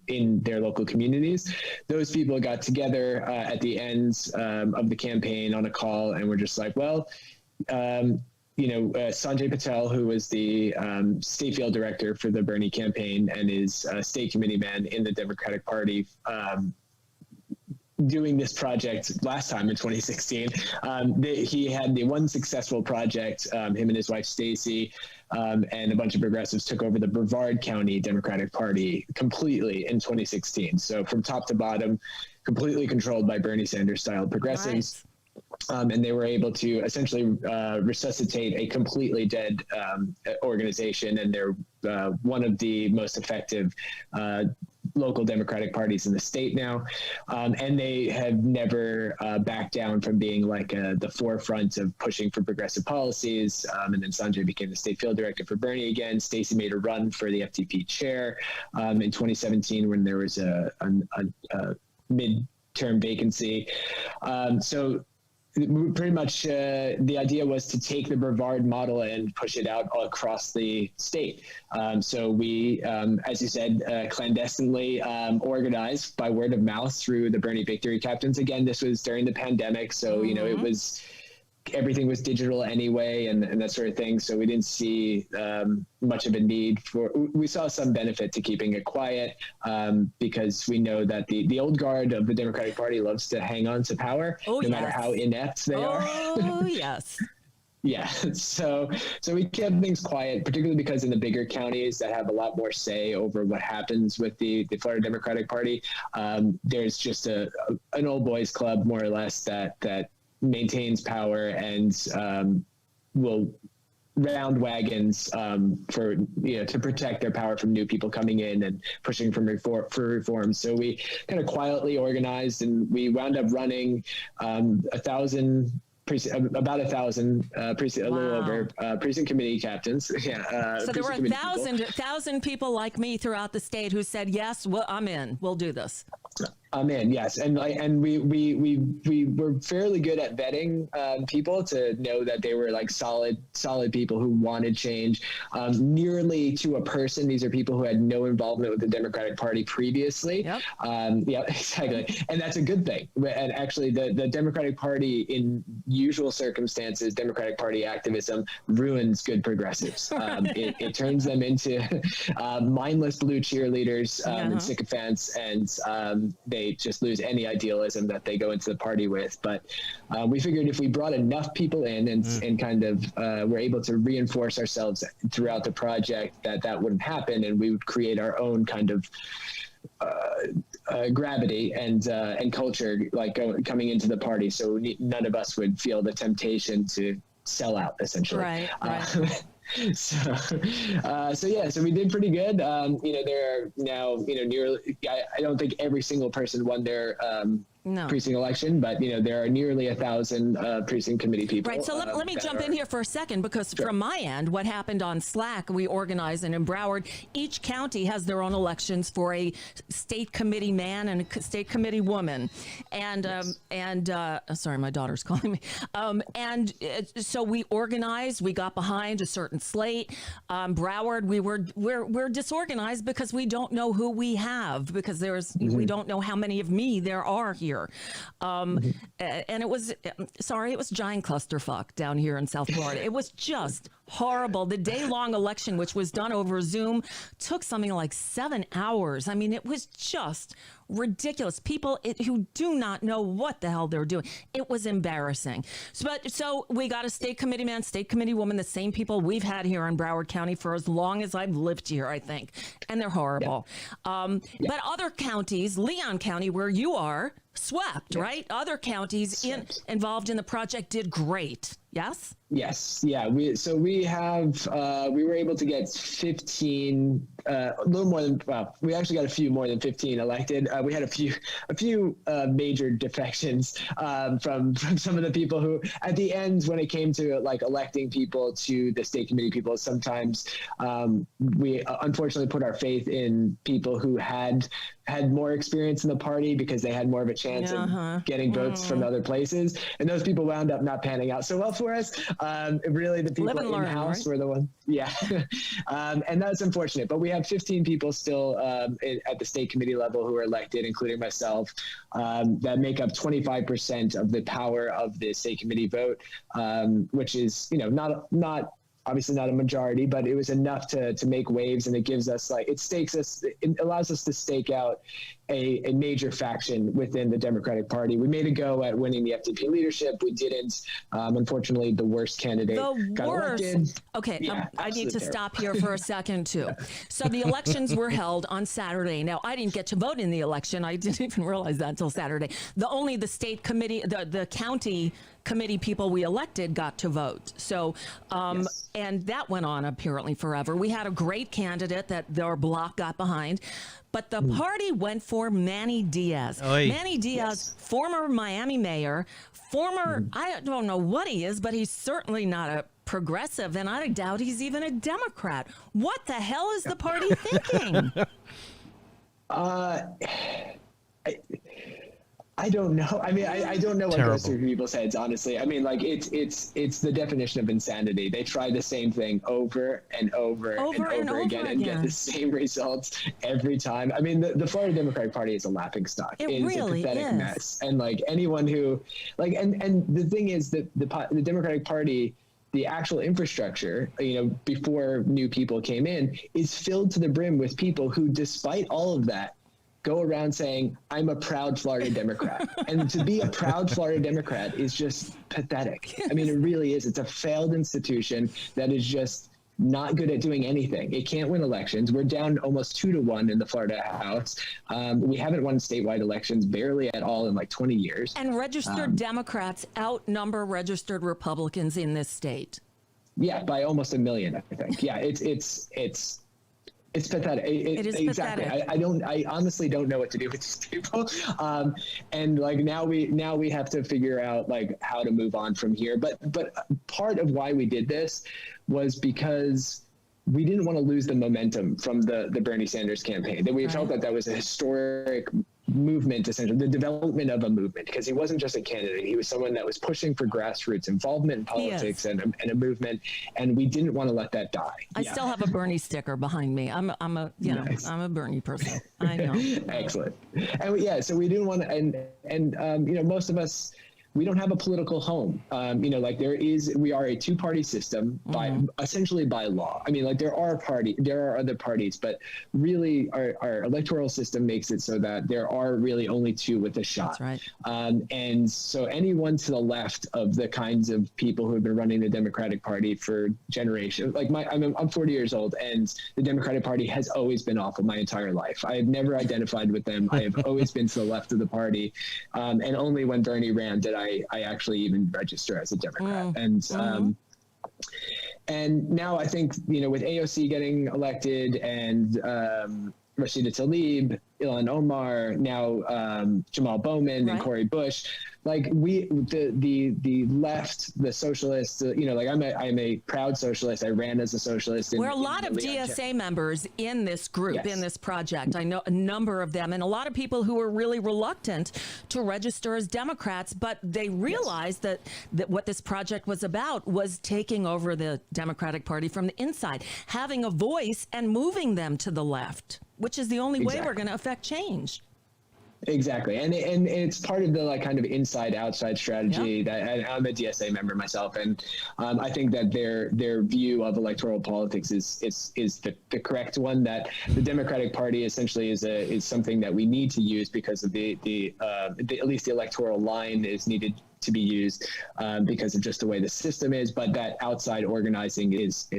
in their local communities. Those people got together at the end of the campaign on a call and were just like, well, Sanjay Patel, who was the state field director for the Bernie campaign and is a state committee man in the Democratic Party, doing this project last time in 2016. He had the one successful project, him and his wife, Stacy, and a bunch of progressives took over the Brevard County Democratic Party completely in 2016. So from top to bottom, completely controlled by Bernie Sanders style progressives. Right. And they were able to essentially resuscitate a completely dead organization. And they're one of the most effective local Democratic parties in the state now. And they have never backed down from being like the forefront of pushing for progressive policies. And then Sanjay became the state field director for Bernie again. Stacey made a run for the FTP chair in 2017 when there was a midterm vacancy. So pretty much the idea was to take the Brevard model and push it out all across the state. So we, as you said, clandestinely organized by word of mouth through the Bernie Victory Captains. Again, this was during the pandemic. So, it was, everything was digital anyway and that sort of thing. So we didn't see much of a need we saw some benefit to keeping it quiet because we know that the old guard of the Democratic Party loves to hang on to power, matter how inept they are. Oh, yes. Yeah. So we kept things quiet, particularly because in the bigger counties that have a lot more say over what happens with the Florida Democratic Party, there's just an old boys club, more or less, that maintains power and will round wagons for to protect their power from new people coming in and pushing for reform. So we kind of quietly organized, and we wound up running 1,000. About 1,000 precinct, a little over precinct committee captains. Yeah. So there were 1,000 people like me throughout the state who said, yes, well, I'm in. We'll do this. I'm in, yes, and we were fairly good at vetting people to know that they were like solid people who wanted change, nearly to a person. These are people who had no involvement with the Democratic Party previously. Yep. Yeah, exactly, and that's a good thing. And actually, the Democratic Party, in usual circumstances, Democratic Party activism ruins good progressives. It turns them into mindless blue cheerleaders and sycophants, and they just lose any idealism that they go into the party with. But we figured if we brought enough people in and kind of were able to reinforce ourselves throughout the project, that wouldn't happen, and we would create our own kind of gravity and culture, like coming into the party. So none of us would feel the temptation to sell out, essentially. Right. So we did pretty good. There are now, nearly, I don't think every single person won their precinct election, but there are nearly 1,000 precinct committee people. Right. So let me jump in here for a second, because from my end, what happened on Slack, we organized, and in Broward, each county has their own elections for a state committee man and a state committee woman. And sorry, my daughter's calling me. So we organized. We got behind a certain slate. Broward, we're disorganized because we don't know who we have, because we don't know how many of me there are here. And it was giant clusterfuck down here in South Florida. It was just horrible. The day-long election, which was done over Zoom, took something like 7 hours. I mean, it was just ridiculous. People who do not know what the hell they're doing. It was embarrassing. So we got a state committee man, state committee woman, the same people we've had here in Broward County for as long as I've lived here, I think. And they're horrible. But other counties, Leon County, where you are, swept, right? Other counties involved in the project did great. Yes? Yes. Yeah. We were able to get 15, a little more than, we actually got a few more than 15 elected. We had a few major defections from some of the people who, at the end, when it came to like electing people to the state committee people, sometimes we unfortunately put our faith in people who had had more experience in the party because they had more of a chance of getting votes from other places. And those people wound up not panning out so well for us. Really, the people in-house were the ones. Yeah. And that's unfortunate. But we have 15 people still at the state committee level who are elected, including myself, that make up 25% of the power of the state committee vote, which is, not obviously not a majority, but it was enough to make waves, and it gives us it allows us to stake out a major faction within the Democratic Party. We made a go at winning the FDP leadership. We didn't. Unfortunately, the worst candidate got elected. Okay, Yeah, I need to absolutely stop here for a second too. So the elections were held on Saturday. Now, I didn't get to vote in the election. I didn't even realize that until Saturday. Only the state committee, the county committee people we elected got to vote. So, and that went on apparently forever. We had a great candidate that their bloc got behind, but the party went for Manny Diaz. Manny Diaz, former Miami mayor, I don't know what he is, but he's certainly not a progressive, and I doubt he's even a Democrat. What the hell is the party thinking? I don't know. I mean, I don't know what goes through people's heads, honestly. I mean, like it's the definition of insanity. They try the same thing over and over again and get the same results every time. I mean, the Florida Democratic Party is a laughingstock. It is really a pathetic mess. And like anyone who and the thing is that the Democratic Party, the actual infrastructure, before new people came in, is filled to the brim with people who, despite all of that, go around saying, I'm a proud Florida Democrat. And to be a proud Florida Democrat is just pathetic. I mean, it really is. It's a failed institution that is just not good at doing anything. It can't win elections. We're down almost 2-1 in the Florida House. We haven't won statewide elections barely at all in like 20 years. And registered Democrats outnumber registered Republicans in this state. Yeah, by almost 1 million, I think. Yeah, it's pathetic. It is exactly. Pathetic. I honestly don't know what to do with these people. And like now we have to figure out like how to move on from here. But part of why we did this was because we didn't want to lose the momentum from the Bernie Sanders campaign. That we felt that was a historic movement, essentially the development of a movement, because he wasn't just a candidate. He was someone that was pushing for grassroots involvement in politics and a movement, and we didn't want to let that die. I still have a Bernie sticker behind me. I'm a Bernie person. I know. Excellent. And so we didn't want to, and most of us, we don't have a political home. We are a two-party system essentially by law. I mean, like there are other parties, but really our electoral system makes it so that there are really only two with a shot. That's right. And so anyone to the left of the kinds of people who have been running the Democratic Party for generations, like I'm 40 years old, and the Democratic Party has always been awful my entire life. I have never identified with them. I have always been to the left of the party. And only when Bernie ran did I actually even register as a Democrat. And now I think, with AOC getting elected and Rashida Tlaib, Ilhan Omar, now Jamal Bowman and Cori Bush, like the left, the socialists, I'm a proud socialist. I ran as a socialist. We're a lot of DSA members in this group, in this project. I know a number of them, and a lot of people who were really reluctant to register as Democrats, but they realized that what this project was about was taking over the Democratic Party from the inside, having a voice and moving them to the left, which is the only way we're going to affect change. Exactly. And it's part of the kind of inside outside strategy that I'm a DSA member myself. And I think that their view of electoral politics is the correct one, that the Democratic Party essentially is something that we need to use because of at least the electoral line is needed to be used because of just the way the system is, but that outside organizing is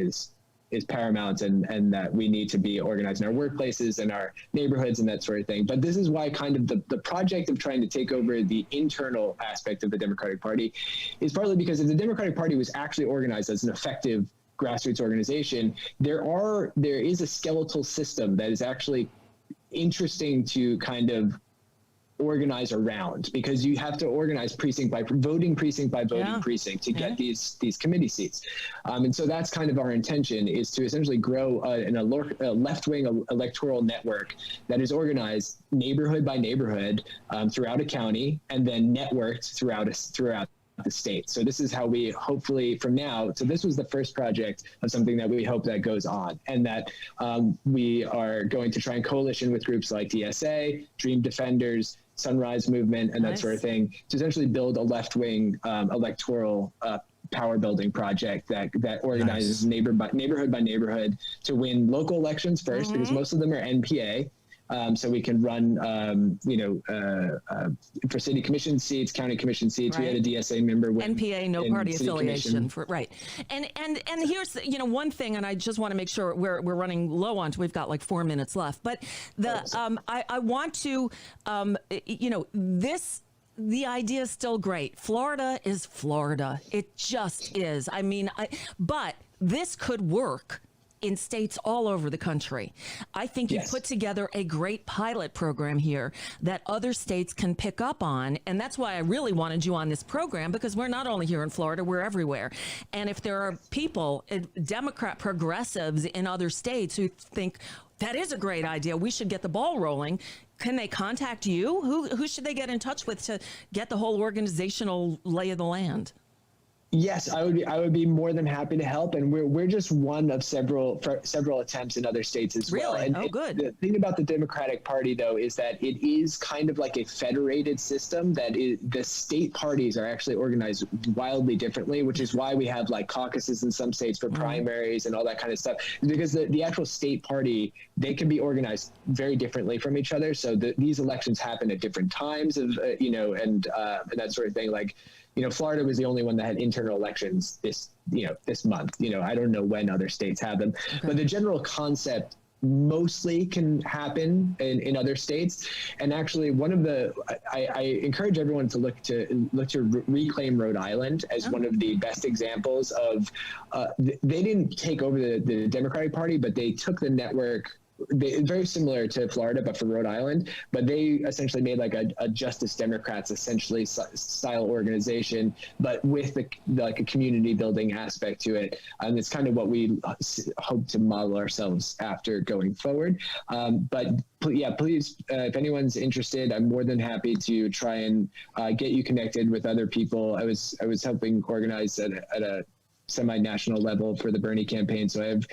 paramount, and that we need to be organized in our workplaces and our neighborhoods and that sort of thing. But this is why kind of the project of trying to take over the internal aspect of the Democratic Party is partly because if the Democratic Party was actually organized as an effective grassroots organization, there is a skeletal system that is actually interesting to kind of organize around, because you have to organize precinct by voting precinct to get these committee seats. And so that's kind of our intention, is to essentially grow a left-wing electoral network that is organized neighborhood by neighborhood throughout a county, and then networked throughout the state. So this is how we hopefully from now, so this was the first project of something that we hope that goes on, and that we are going to try and coalition with groups like DSA, Dream Defenders, Sunrise Movement, and that sort of thing, to essentially build a left-wing electoral power building project that organizes neighborhood by neighborhood to win local elections first, because most of them are NPA. So we can run, for city commission seats, county commission seats. Right. We had a DSA member win. NPA, no party affiliation. And here's, one thing, and I just want to make sure we're running low on, we've got like 4 minutes left. But I want to, the idea is still great. Florida is Florida. It just is. I mean, but this could work in states all over the country. I think you put together a great pilot program here that other states can pick up on. And that's why I really wanted you on this program, because we're not only here in Florida, we're everywhere. And if there are people, Democrat progressives in other states who think that is a great idea, we should get the ball rolling, can they contact you? Who should they get in touch with to get the whole organizational lay of the land? Yes, I would be more than happy to help, and we're just one of several attempts in other states as well. Really? And good. The thing about the Democratic Party, though, is that it is kind of like a federated system. The state parties are actually organized wildly differently, which is why we have like caucuses in some states for primaries and all that kind of stuff. Because the actual state party, they can be organized very differently from each other. So these elections happen at different times, and that sort of thing. Like, Florida was the only one that had internal elections this month. I don't know when other states have them, but the general concept mostly can happen in other states. And actually, I encourage everyone to look to Reclaim Rhode Island as one of the best examples of. They didn't take over the Democratic Party, but they took the network. Very similar to Florida, but for Rhode Island. But they essentially made like a Justice Democrats essentially style organization, but with like a community building aspect to it. And it's kind of what we hope to model ourselves after going forward. But please, if anyone's interested, I'm more than happy to try and get you connected with other people. I was helping organize at a semi-national level for the Bernie campaign. So I have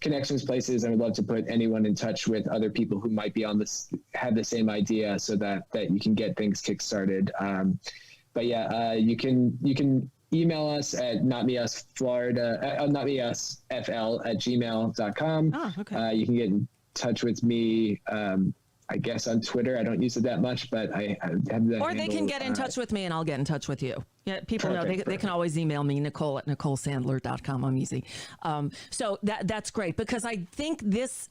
connections places. I would love to put anyone in touch with other people who might be have the same idea, so that you can get things kickstarted. You can email us at notmeusfl@gmail.com. You can get in touch with me, I guess on Twitter. I don't use it that much, but I have that. Or they can get in touch with me and I'll get in touch with you. Yeah, people know they can always email me, Nicole at NicoleSandler.com. I'm easy. So that's great, because I think this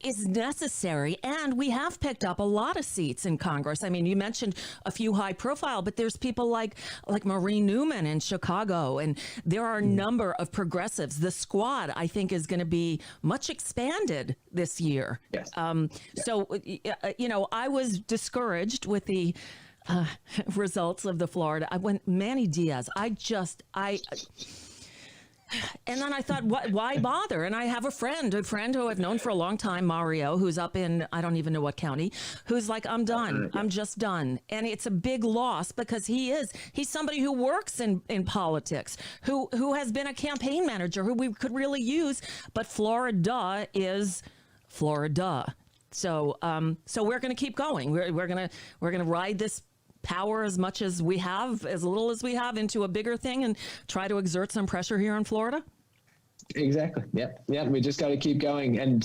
is necessary, and we have picked up a lot of seats in Congress. I mean, you mentioned a few high profile, but there's people like Marie Newman in Chicago, and there are a number of progressives. The squad, I think, is going to be much expanded this year. Yes. So, I was discouraged with the results of the Florida. I went Manny Diaz. And then I thought, why bother? And I have a friend who I've known for a long time, Mario, who's up in, I don't even know what county, who's like, I'm done. I'm just done. And it's a big loss, because he's somebody who works in politics, who has been a campaign manager, who we could really use. But Florida is Florida. So we're going to keep going. We're going to ride this power as much as we have, as little as we have, into a bigger thing, and try to exert some pressure here in Florida. Exactly. Yeah. We just got to keep going and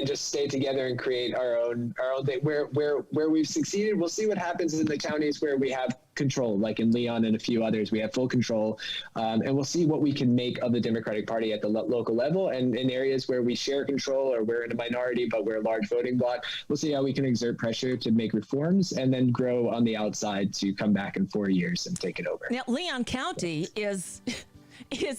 just stay together and create our own thing. Where we've succeeded, we'll see what happens in the counties where we have control, like in Leon and a few others. We have full control, and we'll see what we can make of the Democratic Party at the local level. And in areas where we share control, or we're in a minority but we're a large voting bloc, we'll see how we can exert pressure to make reforms and then grow on the outside to come back in 4 years and take it over. Now, Leon County is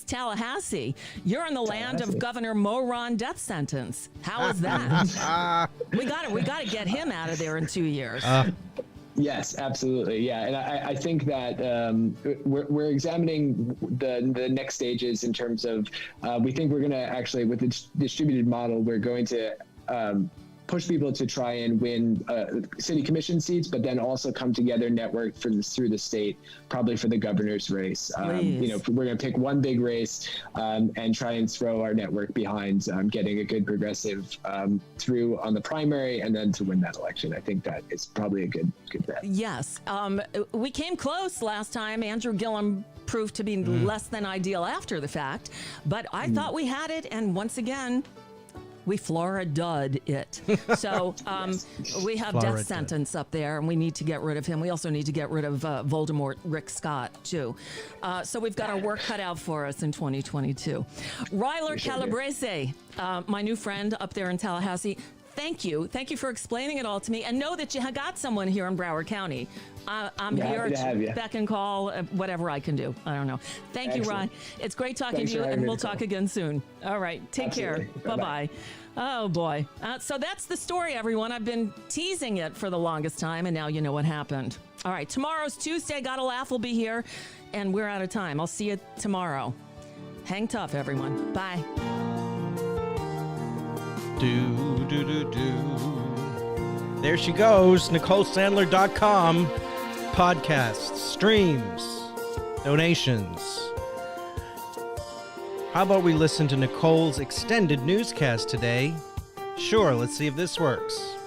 Tallahassee. You're in the land of Governor Moron death sentence. How is that? we got to get him out of there in 2 years. Yes, absolutely. Yeah. And I think that we're examining the next stages in terms of, we think we're going to actually, with the distributed model, we're going to push people to try and win city commission seats, but then also come together network through the state, probably for the governor's race. We're going to pick one big race and try and throw our network behind getting a good progressive through on the primary and then to win that election. I think that is probably a good bet. Yes. We came close last time. Andrew Gillum proved to be less than ideal after the fact, but I thought we had it. And once again, we Florida-dud it. So we have Florida. death sentence up there, and we need to get rid of him. We also need to get rid of Voldemort, Rick Scott, too. So we've got our work cut out for us in 2022. Ryler Calabrese, my new friend up there in Tallahassee, thank you. Thank you for explaining it all to me. And know that you got someone here in Broward County. I'm here to beck and call, whatever I can do. I don't know. Thank you, Ron. It's great talking to you, and we'll talk again soon. All right. Take care. Bye-bye. Oh, boy. So that's the story, everyone. I've been teasing it for the longest time, and now you know what happened. All right. Tomorrow's Tuesday. Gotta Laugh will be here, and we're out of time. I'll see you tomorrow. Hang tough, everyone. Bye. There she goes, NicoleSandler.com. Podcasts, streams, donations. How about we listen to Nicole's extended newscast today? Sure, let's see if this works.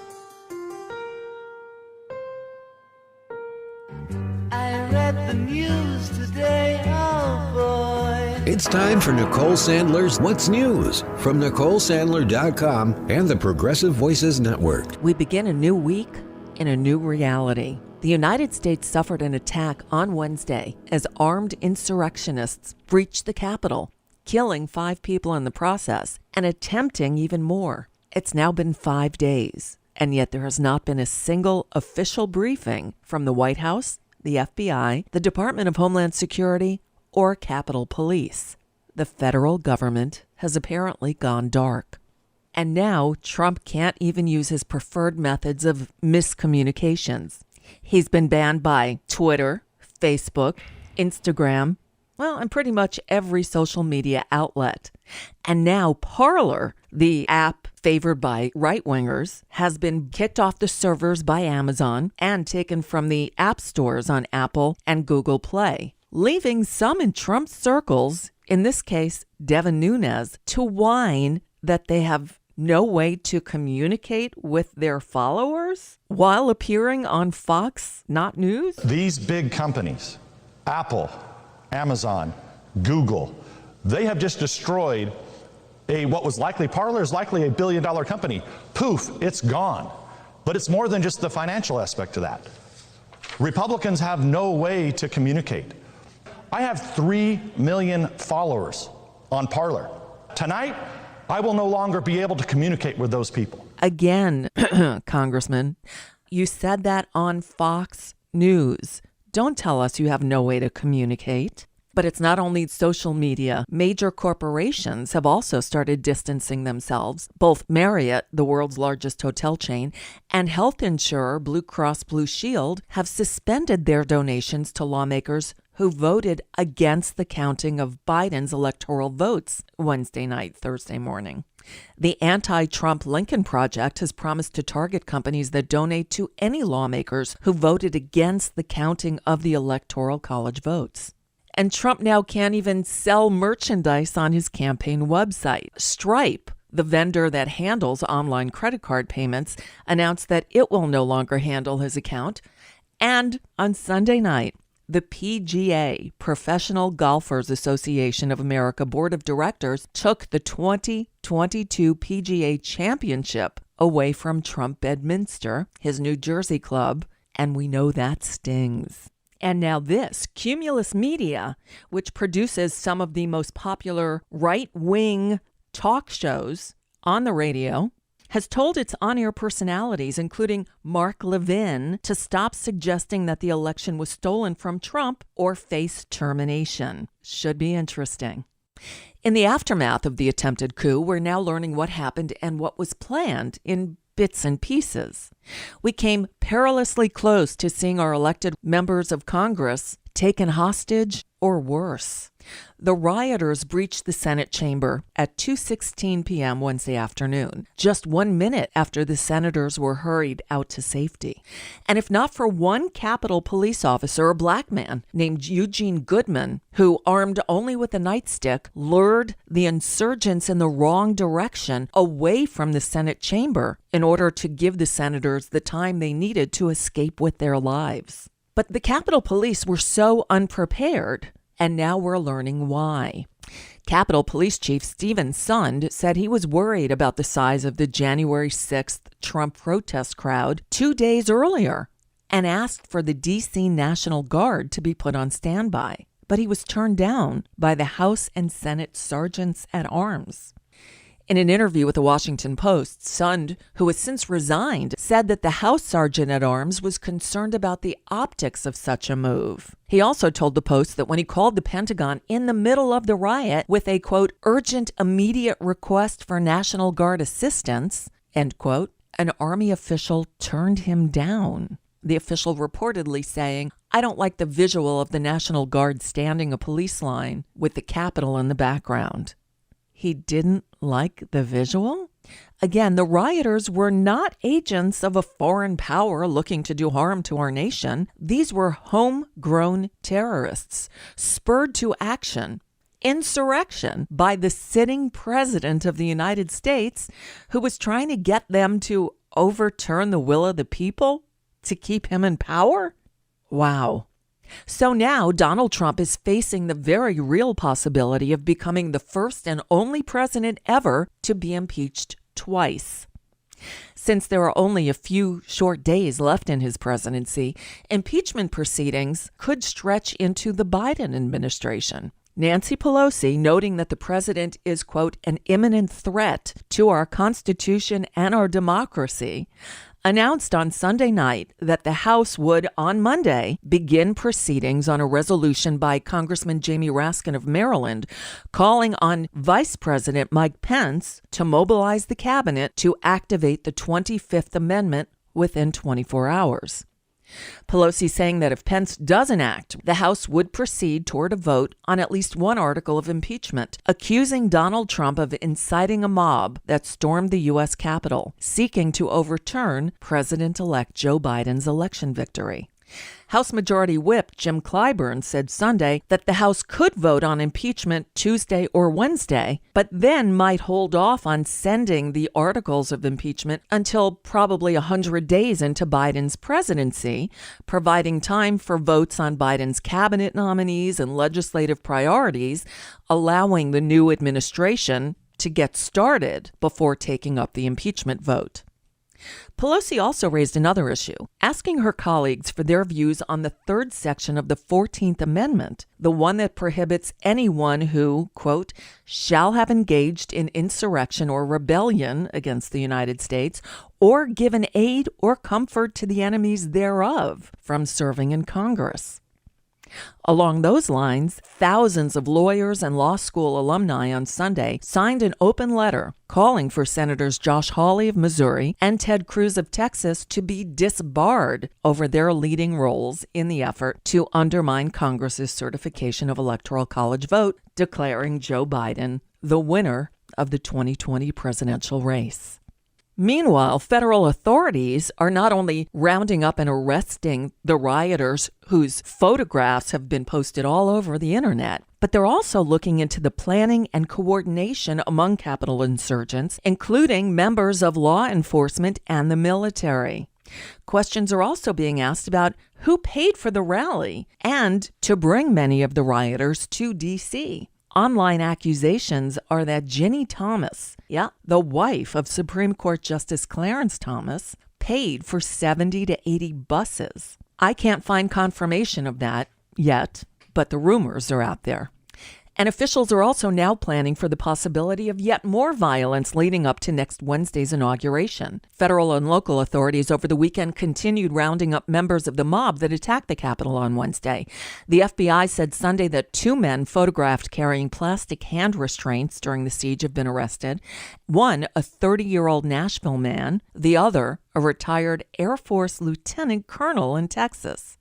I read the news today, oh boy. It's time for Nicole Sandler's What's News from NicoleSandler.com and the Progressive Voices Network. We begin a new week in a new reality. The United States suffered an attack on Wednesday as armed insurrectionists breached the Capitol, killing 5 people in the process and attempting even more. It's now been 5 days, and yet there has not been a single official briefing from the White House, the FBI, the Department of Homeland Security, or Capitol Police. The federal government has apparently gone dark. And now Trump can't even use his preferred methods of miscommunications. He's been banned by Twitter, Facebook, Instagram, and pretty much every social media outlet. And now Parler, the app favored by right-wingers, has been kicked off the servers by Amazon and taken from the app stores on Apple and Google Play, leaving some in Trump's circles, in this case Devin Nunes, to whine that they have no way to communicate with their followers while appearing on Fox, not news? These big companies, Apple, Amazon, Google, they have just destroyed what was likely, Parler is likely $1 billion company. Poof, it's gone. But it's more than just the financial aspect to that. Republicans have no way to communicate. I have 3 million followers on Parler. Tonight, I will no longer be able to communicate with those people. Again, Congressman, you said that on Fox News. Don't tell us you have no way to communicate. But it's not only social media. Major corporations have also started distancing themselves. Both Marriott, the world's largest hotel chain, and health insurer Blue Cross Blue Shield have suspended their donations to lawmakers who voted against the counting of Biden's electoral votes Wednesday night, Thursday morning. The anti-Trump Lincoln Project has promised to target companies that donate to any lawmakers who voted against the counting of the Electoral College votes. And Trump now can't even sell merchandise on his campaign website. Stripe, the vendor that handles online credit card payments, announced that it will no longer handle his account. And on Sunday night, the PGA, Professional Golfers Association of America Board of Directors, took the 2022 PGA Championship away from Trump Bedminster, his New Jersey club, and we know that stings. And now this, Cumulus Media, which produces some of the most popular right-wing talk shows on the radio, has told its on-air personalities, including Mark Levin, to stop suggesting that the election was stolen from Trump or face termination. Should be interesting. In the aftermath of the attempted coup, we're now learning what happened and what was planned in bits and pieces. We came perilously close to seeing our elected members of Congress taken hostage or worse. The rioters breached the Senate chamber at 2:16 p.m. Wednesday afternoon, just 1 minute after the senators were hurried out to safety. And if not for one Capitol police officer, a black man named Eugene Goodman, who, armed only with a nightstick, lured the insurgents in the wrong direction away from the Senate chamber in order to give the senators the time they needed to escape with their lives. But the Capitol Police were so unprepared, and now we're learning why. Capitol Police Chief Stephen Sund said he was worried about the size of the January 6th Trump protest crowd 2 days earlier and asked for the D.C. National Guard to be put on standby. But he was turned down by the House and Senate sergeants at arms. In an interview with the Washington Post, Sund, who has since resigned, said that the House Sergeant at Arms was concerned about the optics of such a move. He also told the Post that when he called the Pentagon in the middle of the riot with a, quote, urgent, immediate request for National Guard assistance, end quote, an Army official turned him down. The official reportedly saying, I don't like the visual of the National Guard standing a police line with the Capitol in the background. He didn't like the visual? Again, the rioters were not agents of a foreign power looking to do harm to our nation. These were homegrown terrorists, spurred to action, insurrection by the sitting president of the United States, who was trying to get them to overturn the will of the people to keep him in power? Wow. So now Donald Trump is facing the very real possibility of becoming the first and only president ever to be impeached twice. Since there are only a few short days left in his presidency, impeachment proceedings could stretch into the Biden administration. Nancy Pelosi, noting that the president is, quote, an imminent threat to our Constitution and our democracy, announced on Sunday night that the House would, on Monday, begin proceedings on a resolution by Congressman Jamie Raskin of Maryland calling on Vice President Mike Pence to mobilize the cabinet to activate the 25th Amendment within 24 hours. Pelosi saying that if Pence doesn't act, the House would proceed toward a vote on at least one article of impeachment, accusing Donald Trump of inciting a mob that stormed the U.S. Capitol, seeking to overturn President-elect Joe Biden's election victory. House Majority Whip Jim Clyburn said Sunday that the House could vote on impeachment Tuesday or Wednesday, but then might hold off on sending the articles of impeachment until probably 100 days into Biden's presidency, providing time for votes on Biden's cabinet nominees and legislative priorities, allowing the new administration to get started before taking up the impeachment vote. Pelosi also raised another issue, asking her colleagues for their views on the third section of the 14th Amendment, the one that prohibits anyone who, quote, shall have engaged in insurrection or rebellion against the United States or given aid or comfort to the enemies thereof from serving in Congress. Along those lines, thousands of lawyers and law school alumni on Sunday signed an open letter calling for Senators Josh Hawley of Missouri and Ted Cruz of Texas to be disbarred over their leading roles in the effort to undermine Congress's certification of Electoral College vote, declaring Joe Biden the winner of the 2020 presidential race. Meanwhile, federal authorities are not only rounding up and arresting the rioters whose photographs have been posted all over the internet, but they're also looking into the planning and coordination among Capitol insurgents, including members of law enforcement and the military. Questions are also being asked about who paid for the rally and to bring many of the rioters to D.C. Online accusations are that Ginny Thomas, the wife of Supreme Court Justice Clarence Thomas, paid for 70 to 80 buses. I can't find confirmation of that yet, but the rumors are out there. And officials are also now planning for the possibility of yet more violence leading up to next Wednesday's inauguration. Federal and local authorities over the weekend continued rounding up members of the mob that attacked the Capitol on Wednesday. The FBI said Sunday that 2 men photographed carrying plastic hand restraints during the siege have been arrested. One, a 30-year-old Nashville man. The other, a retired Air Force lieutenant colonel in Texas.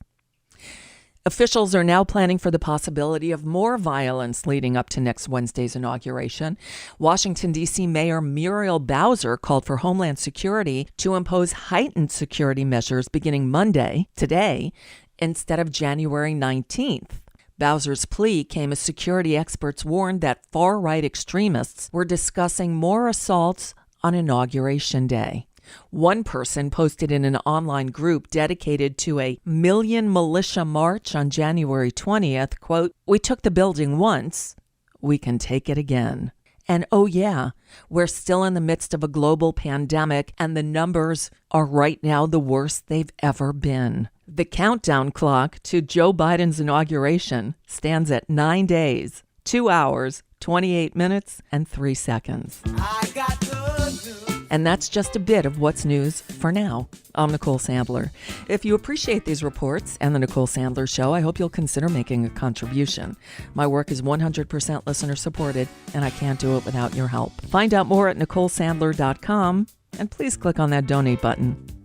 Officials are now planning for the possibility of more violence leading up to next Wednesday's inauguration. Washington, D.C. Mayor Muriel Bowser called for Homeland Security to impose heightened security measures beginning Monday, today, instead of January 19th. Bowser's plea came as security experts warned that far-right extremists were discussing more assaults on Inauguration Day. One person posted in an online group dedicated to a Million Militia March on January 20th, quote, "We took the building once, we can take it again." And oh yeah, we're still in the midst of a global pandemic and the numbers are right now the worst they've ever been. The countdown clock to Joe Biden's inauguration stands at 9 days, 2 hours, 28 minutes, and 3 seconds. I got good news. And that's just a bit of what's news for now. I'm Nicole Sandler. If you appreciate these reports and the Nicole Sandler Show, I hope you'll consider making a contribution. My work is 100% listener supported, and I can't do it without your help. Find out more at NicoleSandler.com, and please click on that donate button.